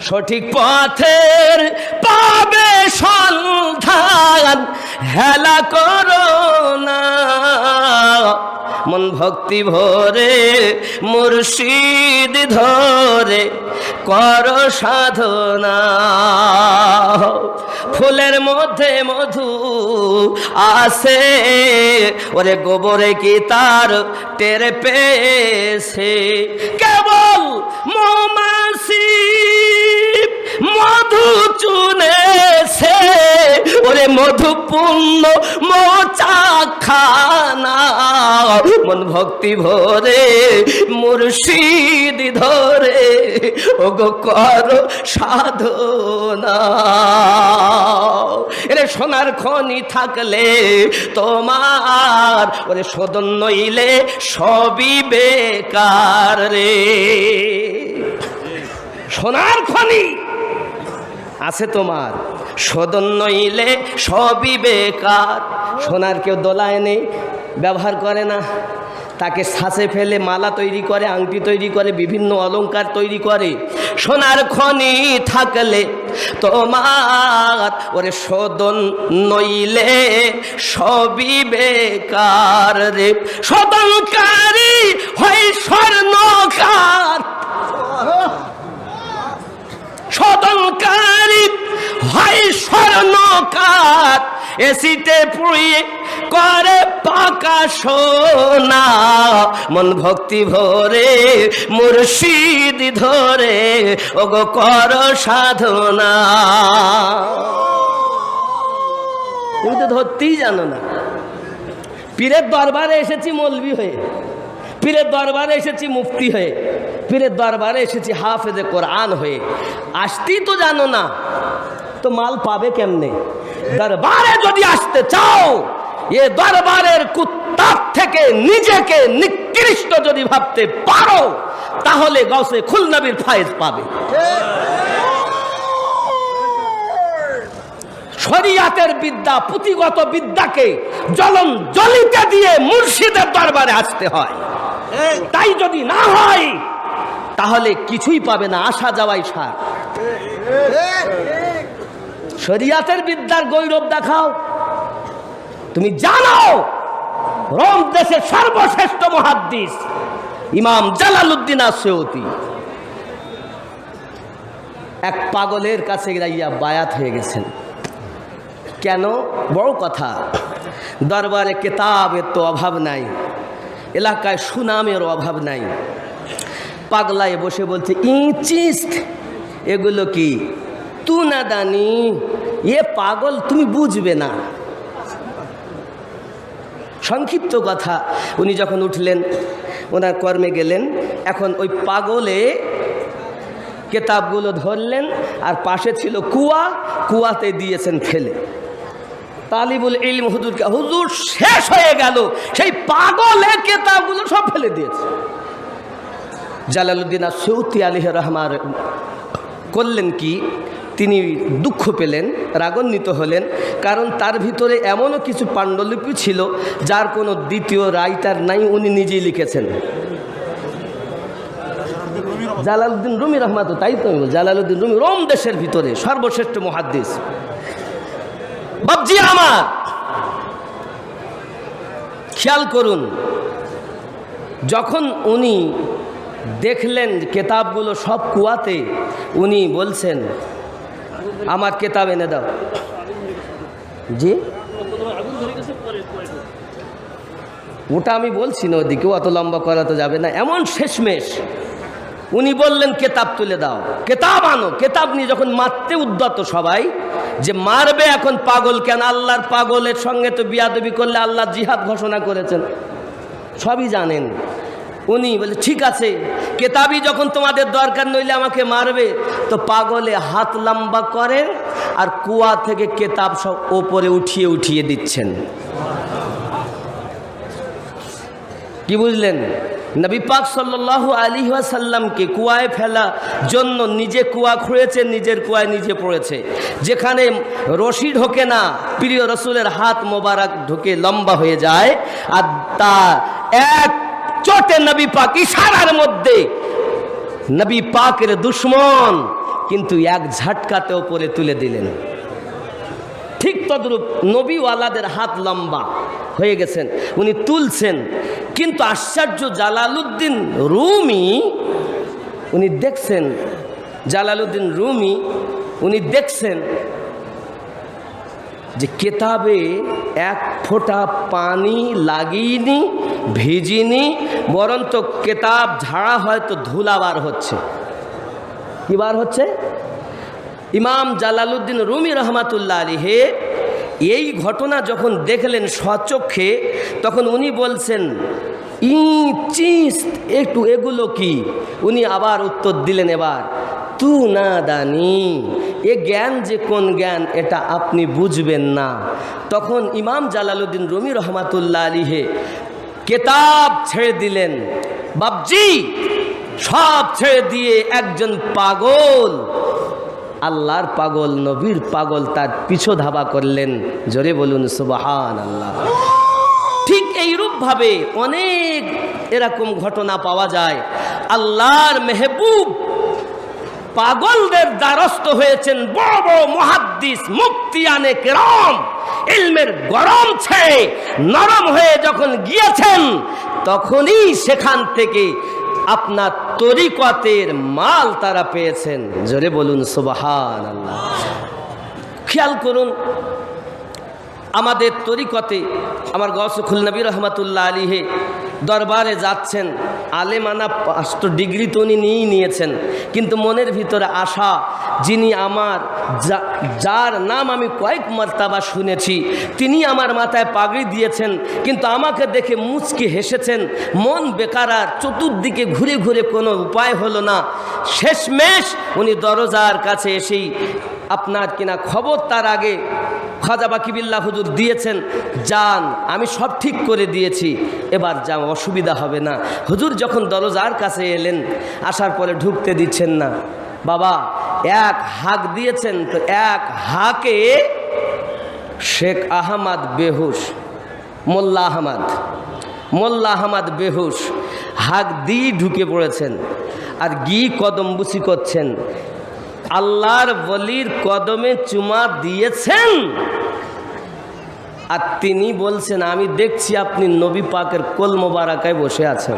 সঠিক পথের পাবে সন্ধান, হেলা করো না। মন ভক্তি ভরে মুর্শিদ ধরে কর সাধনা, ফুলের মধ্যে মধু আসে, ওরে গোবরে কি তার টের পেয়েছে, কেবল মৌমাছি মধু চুনেছে, ওরে মধুপূর্ণ মোচা খানা, মন ভক্তি ভরে মুর্শিদ ধরে ওগো কর সাধনা। এরে সোনার খনি থাকলে তোমার, ওরে শোধন নইলে সবই বেকার রে। সোনার খনি আছে তোমার, শোধন নইলে সবই বেকার। সোনার কেউ দোলায় নেই, ব্যবহার করে না, তাকে ছাঁচে ফেলে মালা তৈরি করে, আংটি তৈরি করে, বিভিন্ন অলংকার তৈরি করে। সোনার খনি থাকলে তোমার, ওরে শোধন নইলে সবই বেকার রে। শোধনকারী হয় স্বর্ণকার, শোধনকারী হয় স্বর্ণকার, এসিতে পুড়িয়ে করে পাকা সোনা, মন ভক্তি ভরে মুর্শিদ ধরে ওগো কর সাধনা। তুমি তো ধরতেই জানো না। পীরের দরবারে এসেছি মৌলবি হয়ে, পীরের দরবারে এসেছি মুফতি হয়ে, পীরের দরবারে এসেছি হাফেজে কোরআন হয়ে, আসতেই তো জানো না, তো মাল পাবে কেমনে? দরবারে যদি আসতে চাও, এ দরবারের কুত্তার থেকে নিজেকে নিকৃষ্ট যদি ভাবতে পারো, তাহলে গৌসে খুলনবীর ফায়েজ পাবে। শরিয়াতের বিদ্যা, পুঁথিগত বিদ্যাকে জ্বলন জ্বলিতে দিয়ে মুর্শিদের দরবারে আসতে হয়। তাই যদি না হয় তাহলে কিছুই পাবে না, আসা যাওয়াই সার। শরিয়াতের বিদ্যার গৌরব দেখাও। তুমি জানো রোম দেশের সর্বশ্রেষ্ঠ মুহাদ্দিস ইমাম জালালউদ্দিন আসসিউতি এক পাগলের কাছে যাইয়া বায়াত হয়ে গেছেন। কেন? বড় কথা, দরবারে কেতাবের তো অভাব নাই, এলাকায় সুনামের অভাব নাই। পাগলায় বসে বলছে, ইচিস্ত এগুলো কি? তু না দানি, এ পাগল, তুমি বুঝবে না। সংক্ষিপ্ত কথা, উনি যখন উঠলেন ওনার কর্মে গেলেন, এখন ওই পাগলে কেতাবগুলো ধরলেন, আর পাশে ছিল কুয়া, কুয়াতে দিয়েছেন ফেলে। তালিবুল ইলম হুজুরকে, হুজুর শেষ হয়ে গেল, সেই পাগলে কেতাবগুলো সব ফেলে দিয়েছে। জালালউদ্দিন আসসিউতি আলাইহির রহমান করলেন কি? তিনি দুঃখ পেলেন, রাগান্বিত হলেন, কারণ তার ভিতরে এমনও কিছু পাণ্ডুলিপি ছিল যার কোনো দ্বিতীয় রাইটার নাই, উনি নিজেই লিখেছেন। জালালউদ্দিন রুমি রহমাত, তাই তো জালালউদ্দিন রুমি রোম দেশের ভিতরে সর্বশ্রেষ্ঠ মুহাদ্দিস। বাবজি আমার খেয়াল করুন, যখন উনি দেখলেন কেতাবগুলো সব কুয়াতে, উনি বলছেন, আমার কেতাব এনে দাও। জি, ওটা আমি বলছি না, ওদিকেও অত লম্বা করা তো যাবে না। এমন শেষমেশ উনি বললেন, কেতাব তুলে দাও, কেতাব আনো। কেতাব নিয়ে যখন মারতে উদ্যত সবাই, যে মারবে এখন পাগল কেন, আল্লাহর পাগলের সঙ্গে তো বিয়াদবি করলে আল্লাহ জিহাদ ঘোষণা করেছেন, সবই জানেন। উনি বলে, ঠিক আছে, কেতাবই যখন তোমাদের দরকার, নইলে আমাকে মারবে। তো পাগলে হাত লম্বা করেন আর কুয়া থেকে কেতাব সব ওপরে উঠিয়ে উঠিয়ে দিচ্ছেন। কি বুঝলেন? নবী পাক সাল্লাল্লাহু আলাইহি ওয়াসাল্লামকে কুয়ায় ফেলা জন্য নিজে কুয়া খুঁড়েছে, নিজের কুয়ায় নিজে পড়েছে। যেখানে রশি ঢোকে না, প্রিয় রসুলের হাত মোবারক ঢোকে, লম্বা হয়ে যায়, আর তা এক চোটে নবী পাক ইশারার মধ্যে নবী পাকের দুশ্মন কিন্তু এক ঝটকাতে ওপরে তুলে দিলেন। ঠিক তদ্রূপ নবীওয়ালাদের হাত লম্বা হয়ে গেছেন, উনি তুলছেন। কিন্তু আশ্চর্য, জালালউদ্দিন রুমি উনি দেখছেন, জালালউদ্দিন রুমি উনি দেখছেন যে কেতাবে এক ফোঁটা পানি লাগিনি, ভিজিনি, বরঞ্চ কেতাব ঝাড়া হয়তো ধুলা বার হচ্ছে। কি বার হচ্ছে? ইমাম জালালউদ্দিন রুমি রহমাতুল্লাহ আলাইহি এই ঘটনা যখন দেখলেন স্বচক্ষে, তখন উনি বলছেন একটু এগুলো কি? উনি আবার উত্তর দিলেন, এবার তু না দানি, এ জ্ঞান যে কোন জ্ঞান এটা আপনি বুঝবেন না। তখন ইমাম জালালউদ্দিন রুমি রহমাতুল্লাহ আলাইহি কিতাব ছেড়ে দিলেন। বাবজি সব ছেড়ে দিয়ে একজন পাগল, আল্লাহর পাগল, নবীর পাগল, তার পিছু ধাবা করলেন। জোরে বলুন সুবহানাল্লাহ। ঠিক এইরূপভাবে অনেক এরকম ঘটনা পাওয়া যায়। আল্লাহর মেহবুব পাগলদের দ্বারস্থ হয়েছেন বড় বড় মুহাদ্দিস, মুফতিয়ানে কেরাম। ইলমের গরম ছেড়ে নরম হয়ে যখন গিয়েছেন, তখনই সেখান থেকে আপনার তরিকতের মাল তারা পেয়েছেন। জোরে বলুন সুবহানাল্লাহ। খেয়াল করুন, আমাদের তরিকতে আমার গৌসুল নবী রহমাতুল্লাহ আলাইহি দরবারে যাচ্ছেন, আলেমানা 5 ডিগ্রি তো উনি নিয়েই নিয়েছেন, কিন্তু মনের ভিতরে আশা, যিনি আমার যার নাম আমি কয়েক মর্তবা শুনেছি, তিনি আমার মাথায় পাগড়ি দিয়েছেন, কিন্তু আমাকে দেখে মুচকি হেসেছেন। মন বেকারার, চতুর্দিকে ঘুরে ঘুরে কোনো উপায় হলো না। শেষমেশ উনি দরজার কাছে এসেই আপনার কিনা খবর তার আগে খাজা বাকিবিল্লাহ হুজুর দিয়েছেন, যান আমি সব ঠিক করে দিয়েছি, এবার যা অসুবিধা হবে না। হুজুর যখন দরজার কাছে এলেন, আসার পরে ঢুকতে দিচ্ছেন না। বাবা এক হাঁক দিয়েছেন, তো এক হাঁকে শেখ আহমদ বেহুশ, মোল্লা আহমদ বেহুশ, হাঁক দিয়ে ঢুকে পড়েছেন আর কদম বুসি করছেন। আল্লাহর ওলির কদমে চুমা দিয়েছেন আর তিনি বলছেন, আমি দেখছি আপনি নবী পাকের কোল মোবারকায় বসে আছেন।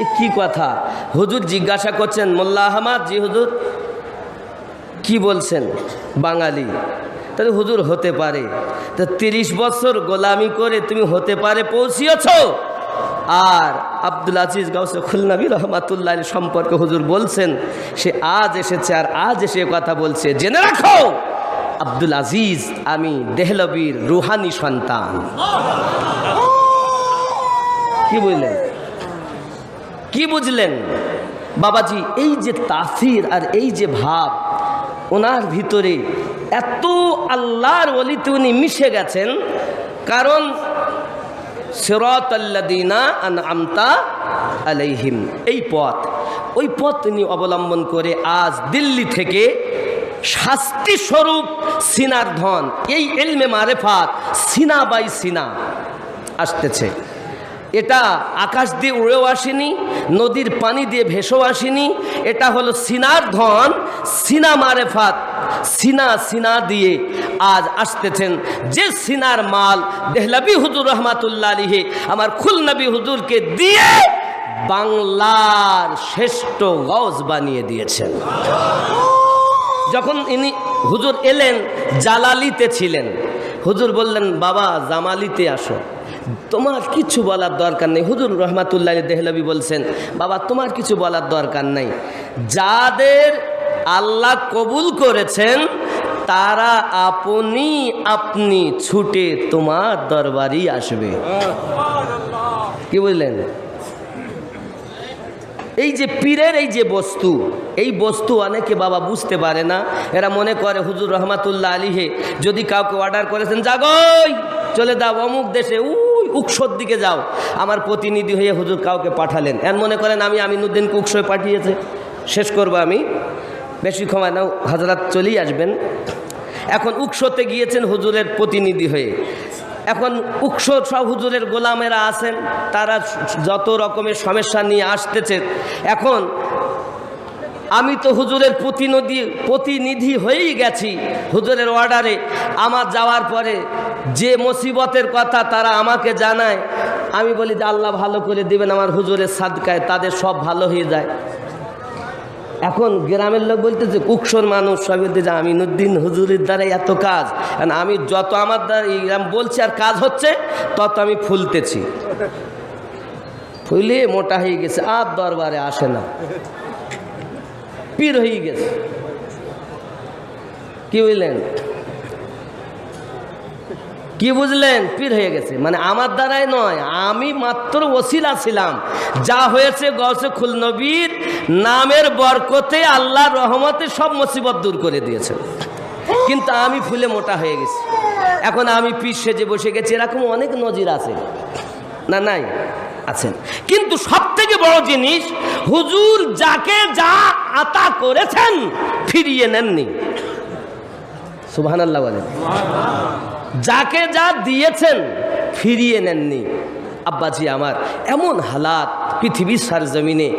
এ কি কথা? হুজুর জিজ্ঞাসা করছেন, মোল্লা আহমদ, জি হুজুর। কি বলছেন? বাঙালি। তাহলে হুজুর হতে পারে, তো 30 বছর গোলামি করে তুমি হতে পারে পৌঁছিয়েছ। আর আব্দুল আজিজ গাউসুল নবী রহমাতুল্লাহ সম্পর্কে হুজুর বলছেন, সে আজ এসেছে আর আজ এসে কথা বলছে। জেনে রাখো আব্দুল আজিজ আমি দেহলবীর রুহানি সন্তান। কি বললেন? কি বুঝলেন বাবাজি? এই যে তাসির আর এই যে ভাব ওনার ভিতরে, এত আল্লাহর ওলিতে উনি মিশে গেছেন। কারণ সিরাতাল্লাযীনা আনআমতা আলাইহিম, এই পথ, ওই পথ তিনি অবলম্বন করে আজ দিল্লি থেকে শাস্তি স্বরূপ সিনার ধন, এই ইলমে মারেফাত সিনা বাই সিনা আসতেছে। এটা আকাশ দিয়ে উড়েও আসেনি, নদীর পানি দিয়ে ভেসেও আসেনি। এটা হলো সিনার ধন, সিনা মারেফাত, সিনা দিয়ে আজ আসতেছেন। যে সিনার মাল দেহলভী হুজুর রহমাতুল্লাহ আলাইহি আমার খুল নবী হুজুরকে দিয়ে বাংলার শ্রেষ্ঠ গৌস বানিয়ে দিয়েছেন। যখন ইনি হুজুর এলেন, জালালিতে ছিলেন। হুজুর বললেন, বাবা জামালিতে আসো, তোমার কিছু বলার দরকার নেই। হুজুর রহমাতুল্লাহ দেহলভী বলছেন, বাবা তোমার কিছু বলার দরকার নাই, যাদের আল্লাহ কবুল করেছেন তারা আপনি ছুটে তোমার দরবারই আসবে। কি বুঝলেন? এই যে পীরের এই যে বস্তু, এই বস্তু অনেকে বাবা বুঝতে পারে না। এরা মনে করে হুজুর রহমাতুল্লাহ আলাইহি যদি কাউকে অর্ডার করেছেন, জাগোই চলে দাও অমুক দেশে, উকসোর দিকে যাও, আমার প্রতিনিধি হয়ে হুজুর কাউকে পাঠালেন, এর মনে করেন আমি আমিনুদ্দিনকে উকসোয় পাঠিয়েছে। শেষ করবো আমি, বেশি ক্ষমা নাও, হযরত চলেই আসবেন। এখন উকসোতে গিয়েছেন হুজুরের প্রতিনিধি হয়ে। এখন উকসো সব হুজুরের গোলামেরা আছেন, তারা যত রকমের সমস্যা নিয়ে আসতেছে। এখন আমি তো হুজুরের প্রতিনিধি হয়েই গেছি হুজুরের অর্ডারে। আমার যাওয়ার পরে যে মুসিবতের কথা তারা আমাকে জানায়, আমি বলি যে আল্লাহ ভালো করে দিবেন, আমার হুজুরের সাদকায় তাদের সব ভালো হয়ে যায়। এখন গ্রামের লোক বলতেছে, উকসোর মানুষ সব বলতে যে আমিনুদ্দিন হুজুরের দ্বারা এত কাজ, আমি যত আমার দ্বারা বলছি আর কাজ হচ্ছে তত আমি ফুলতেছি, ফুলে মোটা হয়ে গেছে, আর দরবারে আসে না। পীর হয়ে গেছে। কি বুঝলেন? কি বুঝলেন? পীর হয়ে গেছে মানে আমার দ্বারাই নয়, আমি মাত্র ওসিলা ছিলাম। যা হয়েছে গৌসে খুল নবীর নামের বরকতে আল্লাহর রহমতে সব মুসিবত দূর করে দিয়েছেন। কিন্তু আমি ফুলে মোটা হয়ে গেছি, এখন আমি পীর সেজে বসে গেছি। এরকম অনেক নজির আছে না? নাই? আছেন। কিন্তু সব থেকে বড় জিনিস, হুজুর যাকে যা আতা করেছেন ফিরিয়ে নেননি। সুবহানাল্লাহ বলেন। যাকে যা দিয়েছেন ফিরিয়ে নেননি। আব্বাজি আমার, এমন হালাত পৃথিবীর সরজমিনে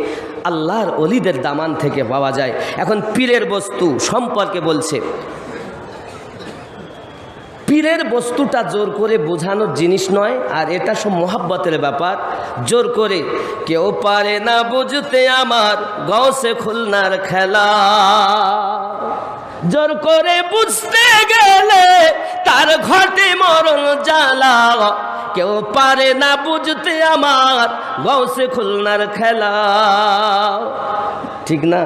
আল্লাহর ওলিদের দামান থেকে পাওয়া যায়। এখন পীরের বস্তু সম্পর্কে বলছে, পীরের বস্তুটা জোর করে বোঝানোর জিনিস নয়, আর এটা সব মোহাব্বতের ব্যাপার। জোর করে কেউ পারে না বুঝতে আমার গৌসে খুলনার খেলা, জোর করে বুঝতে গেলে তার ঘটে মরণ জ্বালা। কেউ পারে না বুঝতে আমার গৌসে খুলনার খেলা। ঠিক না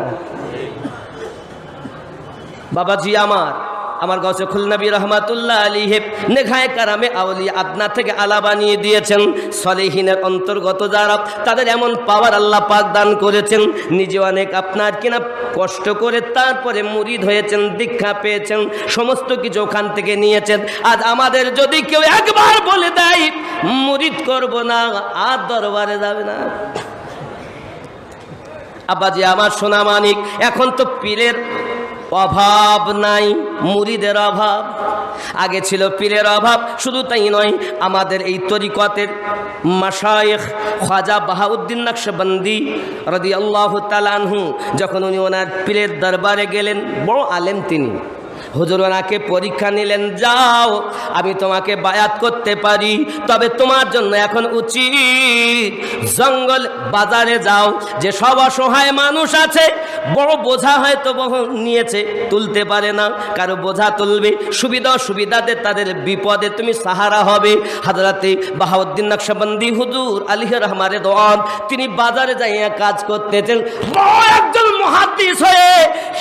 বাবাজি? আমার গৌসে খুলনবী রহমাতুল্লাহ আলাইহি নেঘায়ে কারামে আউলিয়া আদনা থেকে আলা বানিয়ে দিয়েছেন। সলিহিনের অন্তর্গত যারা, তাদের এমন পাওয়ার আল্লাহ পাক দান করেছেন। নিজে অনেক আপনার কিনা কষ্ট করে তারপরে মুরিদ হয়েছেন, দীক্ষা পেয়েছেন, সমস্ত কিছু ওখান থেকে নিয়েছেন। আজ আমাদের যদি কেউ একবার বলে দেয় মুরিদ করব না, আর দরবারে যাবে না। আব্বাজি আমার সোনা মানিক, এখন তো পীরের অভাব নাই, মুরিদের অভাব। আগে ছিল পীরের অভাব। শুধু তাই নয়, আমাদের এই তরিকতের মাশায়েখ খাজা বাহাউদ্দিন নকশবন্দি রাদিয়াল্লাহু তাআলা আনহু, যখন উনি ওনার পীরের দরবারে গেলেন, বড় আলেম তিনি, হুজুর ওনাকে পরীক্ষা নিলেন, যাও আমি তোমাকে বায়াত করতে পারি, তবে তোমার জন্য এখন উচিত জঙ্গল বাজারে যাও, যে সব অসহায় মানুষ আছে, বড় বোঝা হয়তো নিয়েছে, তুলতে পারে না, কারো বোঝা তুলবে, সুবিধা অসুবিধাতে তাদের বিপদে তুমি সাহারা হবে। হযরতে বাহাউদ্দিন নকশবন্দি হুজুর আলাইহির রহমারে দোয়ান, তিনি বাজারে যাইয়া কাজ করতেছেন। বড় একজন মুহাদ্দিস হয়ে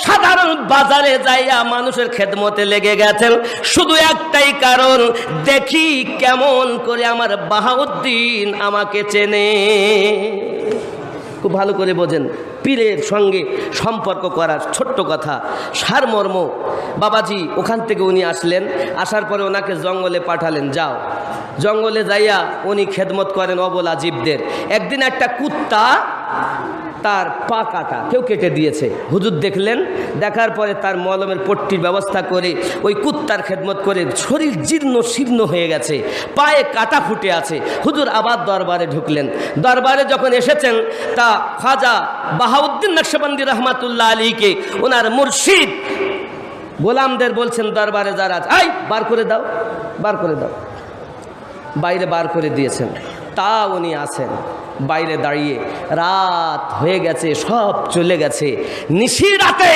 সাধারণ বাজারে যাইয়া মানুষের খেদমতে লেগে গেছেন, শুধু একটাই কারণ, দেখি কেমন করে আমার বাহাউদ্দিন আমাকে চেনে। খুব ভালো করে বোঝেন, পীরের সঙ্গে সম্পর্ক করার ছোট্ট কথা, সারমর্ম। বাবাজি ওখান থেকে উনি আসলেন, আসার পরে ওনাকে জঙ্গলে পাঠালেন, যাও জঙ্গলে যাইয়া উনি খেদমত করেন অবলা জীবদের। একদিন একটা কুত্তা তার পা কাটা, কেউ কেটে দিয়েছে, হুজুর দেখলেন, দেখার পরে তার মলমের পট্টির ব্যবস্থা করে ওই কুত্তার খেদমত করে, শরীর জীর্ণ শীর্ণ হয়ে গেছে, পায়ে কাটা ফুটে আছে। হুজুর আবার দরবারে ঢুকলেন। দরবারে যখন এসেছেন, তা খাজা বাহাউদ্দিন নকশবন্দি রহমাতুল্লাহ আলাইহিকে ওনার মুর্শিদ গোলামদের বলছেন, দরবারে যারা আই বার করে দাও, বার করে দাও। বাইরে বার করে দিয়েছেন। তা উনি আছেন বাইরে দাঁড়িয়ে, রাত হয়ে গেছে, সব চলে গেছে। নিশি রাতে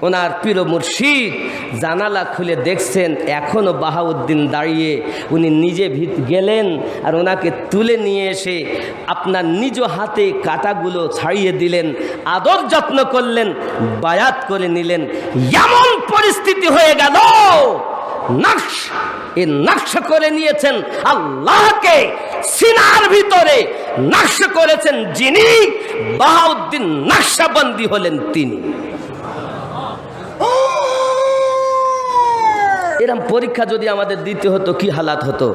ওনার পীর মুর্শিদ জানালা খুলে দেখছেন এখনও বাহাউদ্দিন দাঁড়িয়ে। উনি নিজে গেলেন আর ওনাকে তুলে নিয়ে এসে আপনার নিজ হাতে কাটাগুলো ছাড়িয়ে দিলেন, আদর যত্ন করলেন, বায়াত করে নিলেন। এমন পরিস্থিতি হয়ে গেল, নকশ করে নিয়েছেন আল্লাহকে, সিনার ভিতরে নকশ করেছেন যিনি, বাহাউদ্দিন নকশবন্দি হলেন তিনি। এরকম পরীক্ষা যদি আমাদের দিতে হতো, কি হালাত হতো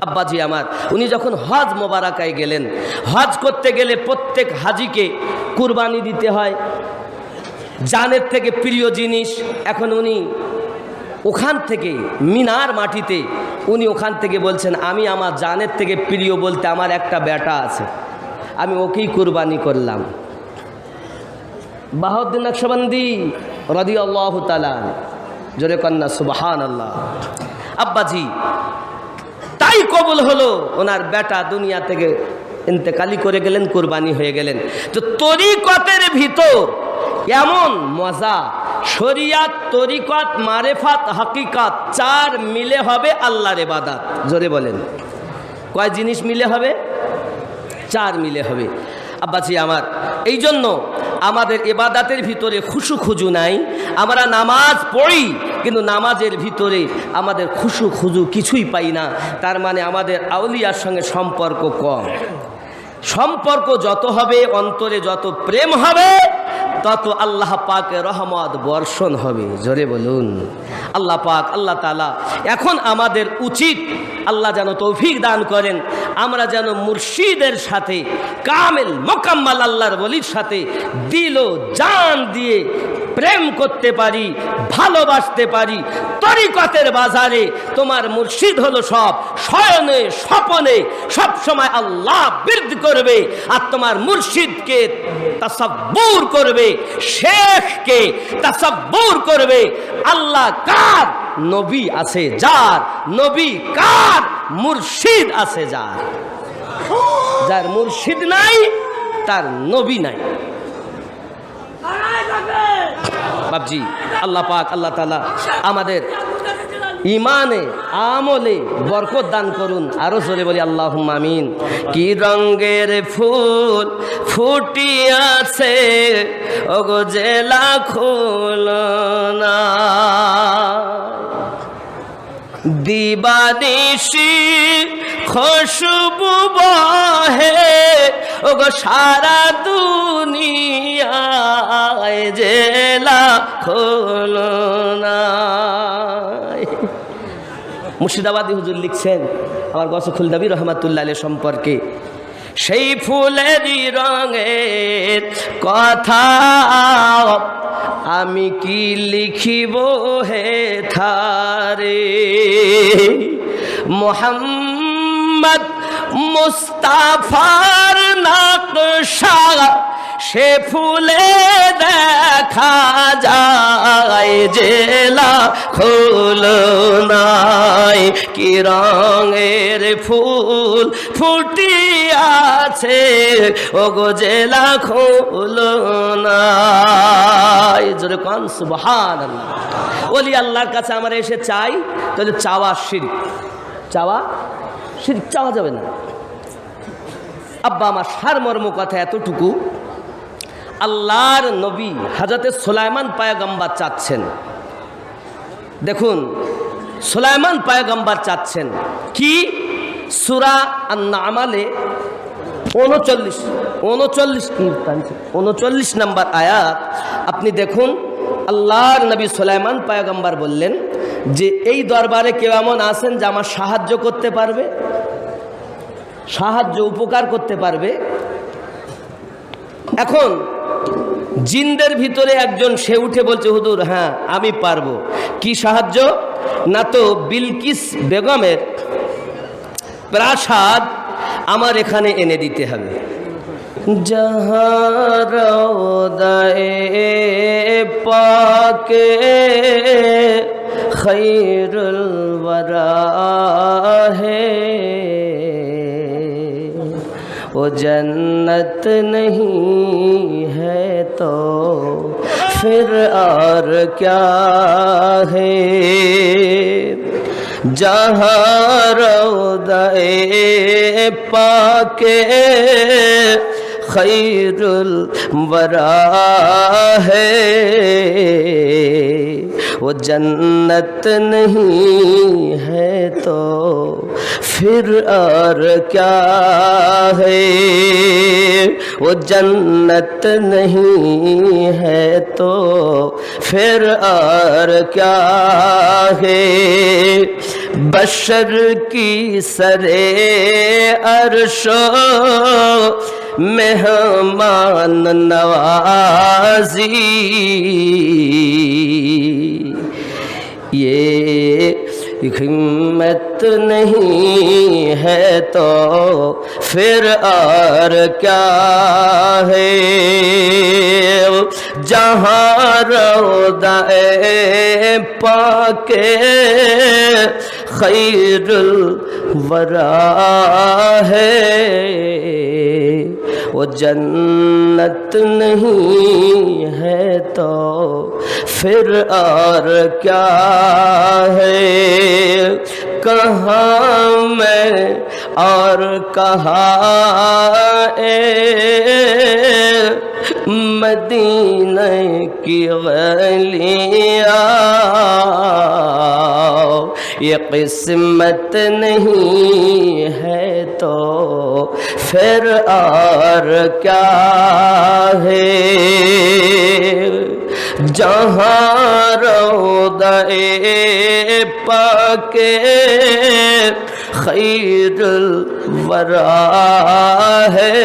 আব্বাজি আমার। উনি যখন হজ মোবারকায় গেলেন, হজ করতে গেলে প্রত্যেক হাজিকে কুরবানি দিতে হয়, জানের থেকে প্রিয় জিনিস। এখন উনি ওখান থেকে মিনার মাটিতে উনি ওখান থেকে বলছেন, আমি আমার জানের থেকে প্রিয় বলতে আমার একটা বেটা আছে, আমি ওকেই কুরবানি করলাম। বাহাউদ্দিন নকশবন্দি রাদিয়াল্লাহু তাআলা, জোরে কন্যা সুবহানাল্লাহ। আব্বাজি তাই কবুল হলো, ওনার বেটা দুনিয়া থেকে ইন্তেকালি করে গেলেন, কুরবানি হয়ে গেলেন। তো তরিকতের ভিতর এমন মজা, শরিয়াত, তরিকত, মারেফাত, হাকিকাত, চার মিলে হবে আল্লাহর ইবাদত। জোরে বলেন, কয় জিনিস মিলে হবে? চার মিলে হবে। আব্বাজি আমার, এই জন্য আমাদের ইবাদতের ভিতরে খুশু খুজু নাই। আমরা নামাজ পড়ি কিন্তু নামাজের ভিতরে আমাদের খুশু খুজু কিছুই পাই না। তার মানে আমাদের আউলিয়ার সঙ্গে সম্পর্ক কম। সম্পর্ক যত হবে, অন্তরে যত প্রেম হবে, তত আল্লাহ পাকের রহমত বর্ষণ হবে। জোরে বলুন আল্লাহ পাক, আল্লাহ তাআলা। এখন আমাদের উচিত, আল্লাহ যেন তৌফিক দান করেন, আমরা যেন মুর্শিদের সাথে কামেল মোকাম্মাল আল্লাহর ওলির সাথে দিল ও জান দিয়ে প্রেম করতে পারি, ভালোবাসতে পারি। তরিকতের বাজারে তোমার মুর্শিদ হলো সব, শয়নে স্বপনে সব সময় আল্লাহ বিরদ করবে, আর তোমার মুর্শিদকে তাসাব্বুর করবে, শেখকে তাসাব্বুর করবে। আল্লাহ কার? নবী আছে যার, নবী কার? মুর্শিদ আছে যার। যার মুর্শিদ নাই তার নবী নাই। বাবজি, আল্লাহ পাক, আল্লাহ তাআলা আমাদের ইমানে আমলে বরকত দান করুন। আরো জোরে বলি আল্লাহুম্মা আমিন। কি রঙের ফুল ফুটিয়াছে ওগো জেলা খুলনা, দিবানিশি খুশবু বহে ওগো সারা দুনিয়ায় জেলা খুলনা। মুর্শিদাবাদী হুজুর লিখছেন আমার গৌস খুলদাবি রহমাতুল্লাহ আলাইহি সম্পর্কে, সেই ফুলেরই রঙের কথা আমি কি লিখিব হে থারে, মোহাম্মদ মুস্তাফার নকশা সে ফুলে দেখা যায় জেলা খুলনায়। কি রঙের ফুল ফুটিয়াছে ওগো জেলা খুলনায়। জোরে কোন সুবহানাল্লাহ। ওলি আল্লাহর কাছে আমরা এসে চাই, তাহলে চাওয়া শিরক, চাওয়া শিরক, চাওয়া যাবে না। আব্বা আমার সারমর্ম কথা এতটুকু, আল্লাহর নবী হযরতে সুলাইমান পয়গম্বর চাচ্ছেন। দেখুন সুলাইমান পয়গম্বর চাচ্ছেন কি? সূরা আন-নামলে 39 নম্বর আয়াত আপনি দেখুন। আল্লাহর নবী সুলাইমান পয়গম্বর বললেন যে এই দরবারে কেউ এমন আছেন যে আমার সাহায্য করতে পারবে, সাহায্য উপকার করতে পারবে। এখন জিনদের ভিতরে একজন সে উঠে বলছে, হুজুর হ্যাঁ আমি পারবো। কি সাহায্য? না তো বিলকিস বেগমের প্রাসাদ আমার এখানে এনে দিতে হবে। जहाँ रौदाए पाके खैरुल वरा है वो जन्नत नहीं है तो फिर और क्या है। जहाँ रौदाए पाके खैरुल वरा है वो जन्नत नहीं है तो फिर और क्या है। वो जन्नत नहीं है तो फिर और क्या है। बशर की सरे अर्शो मेहमान नवाजी ये हिम्मत नहीं है तो फिर और क्या है। जहाँ रौदाए पाके खैरुल वरा है वो जन्नत नहीं है तो फिर और क्या है। कहाँ मैं और कहाँ मदीने की गलियां, ये किस्मत नहीं है तो फिर और क्या है। जहाँ रौदा-ए पाके खैरुल वरा है।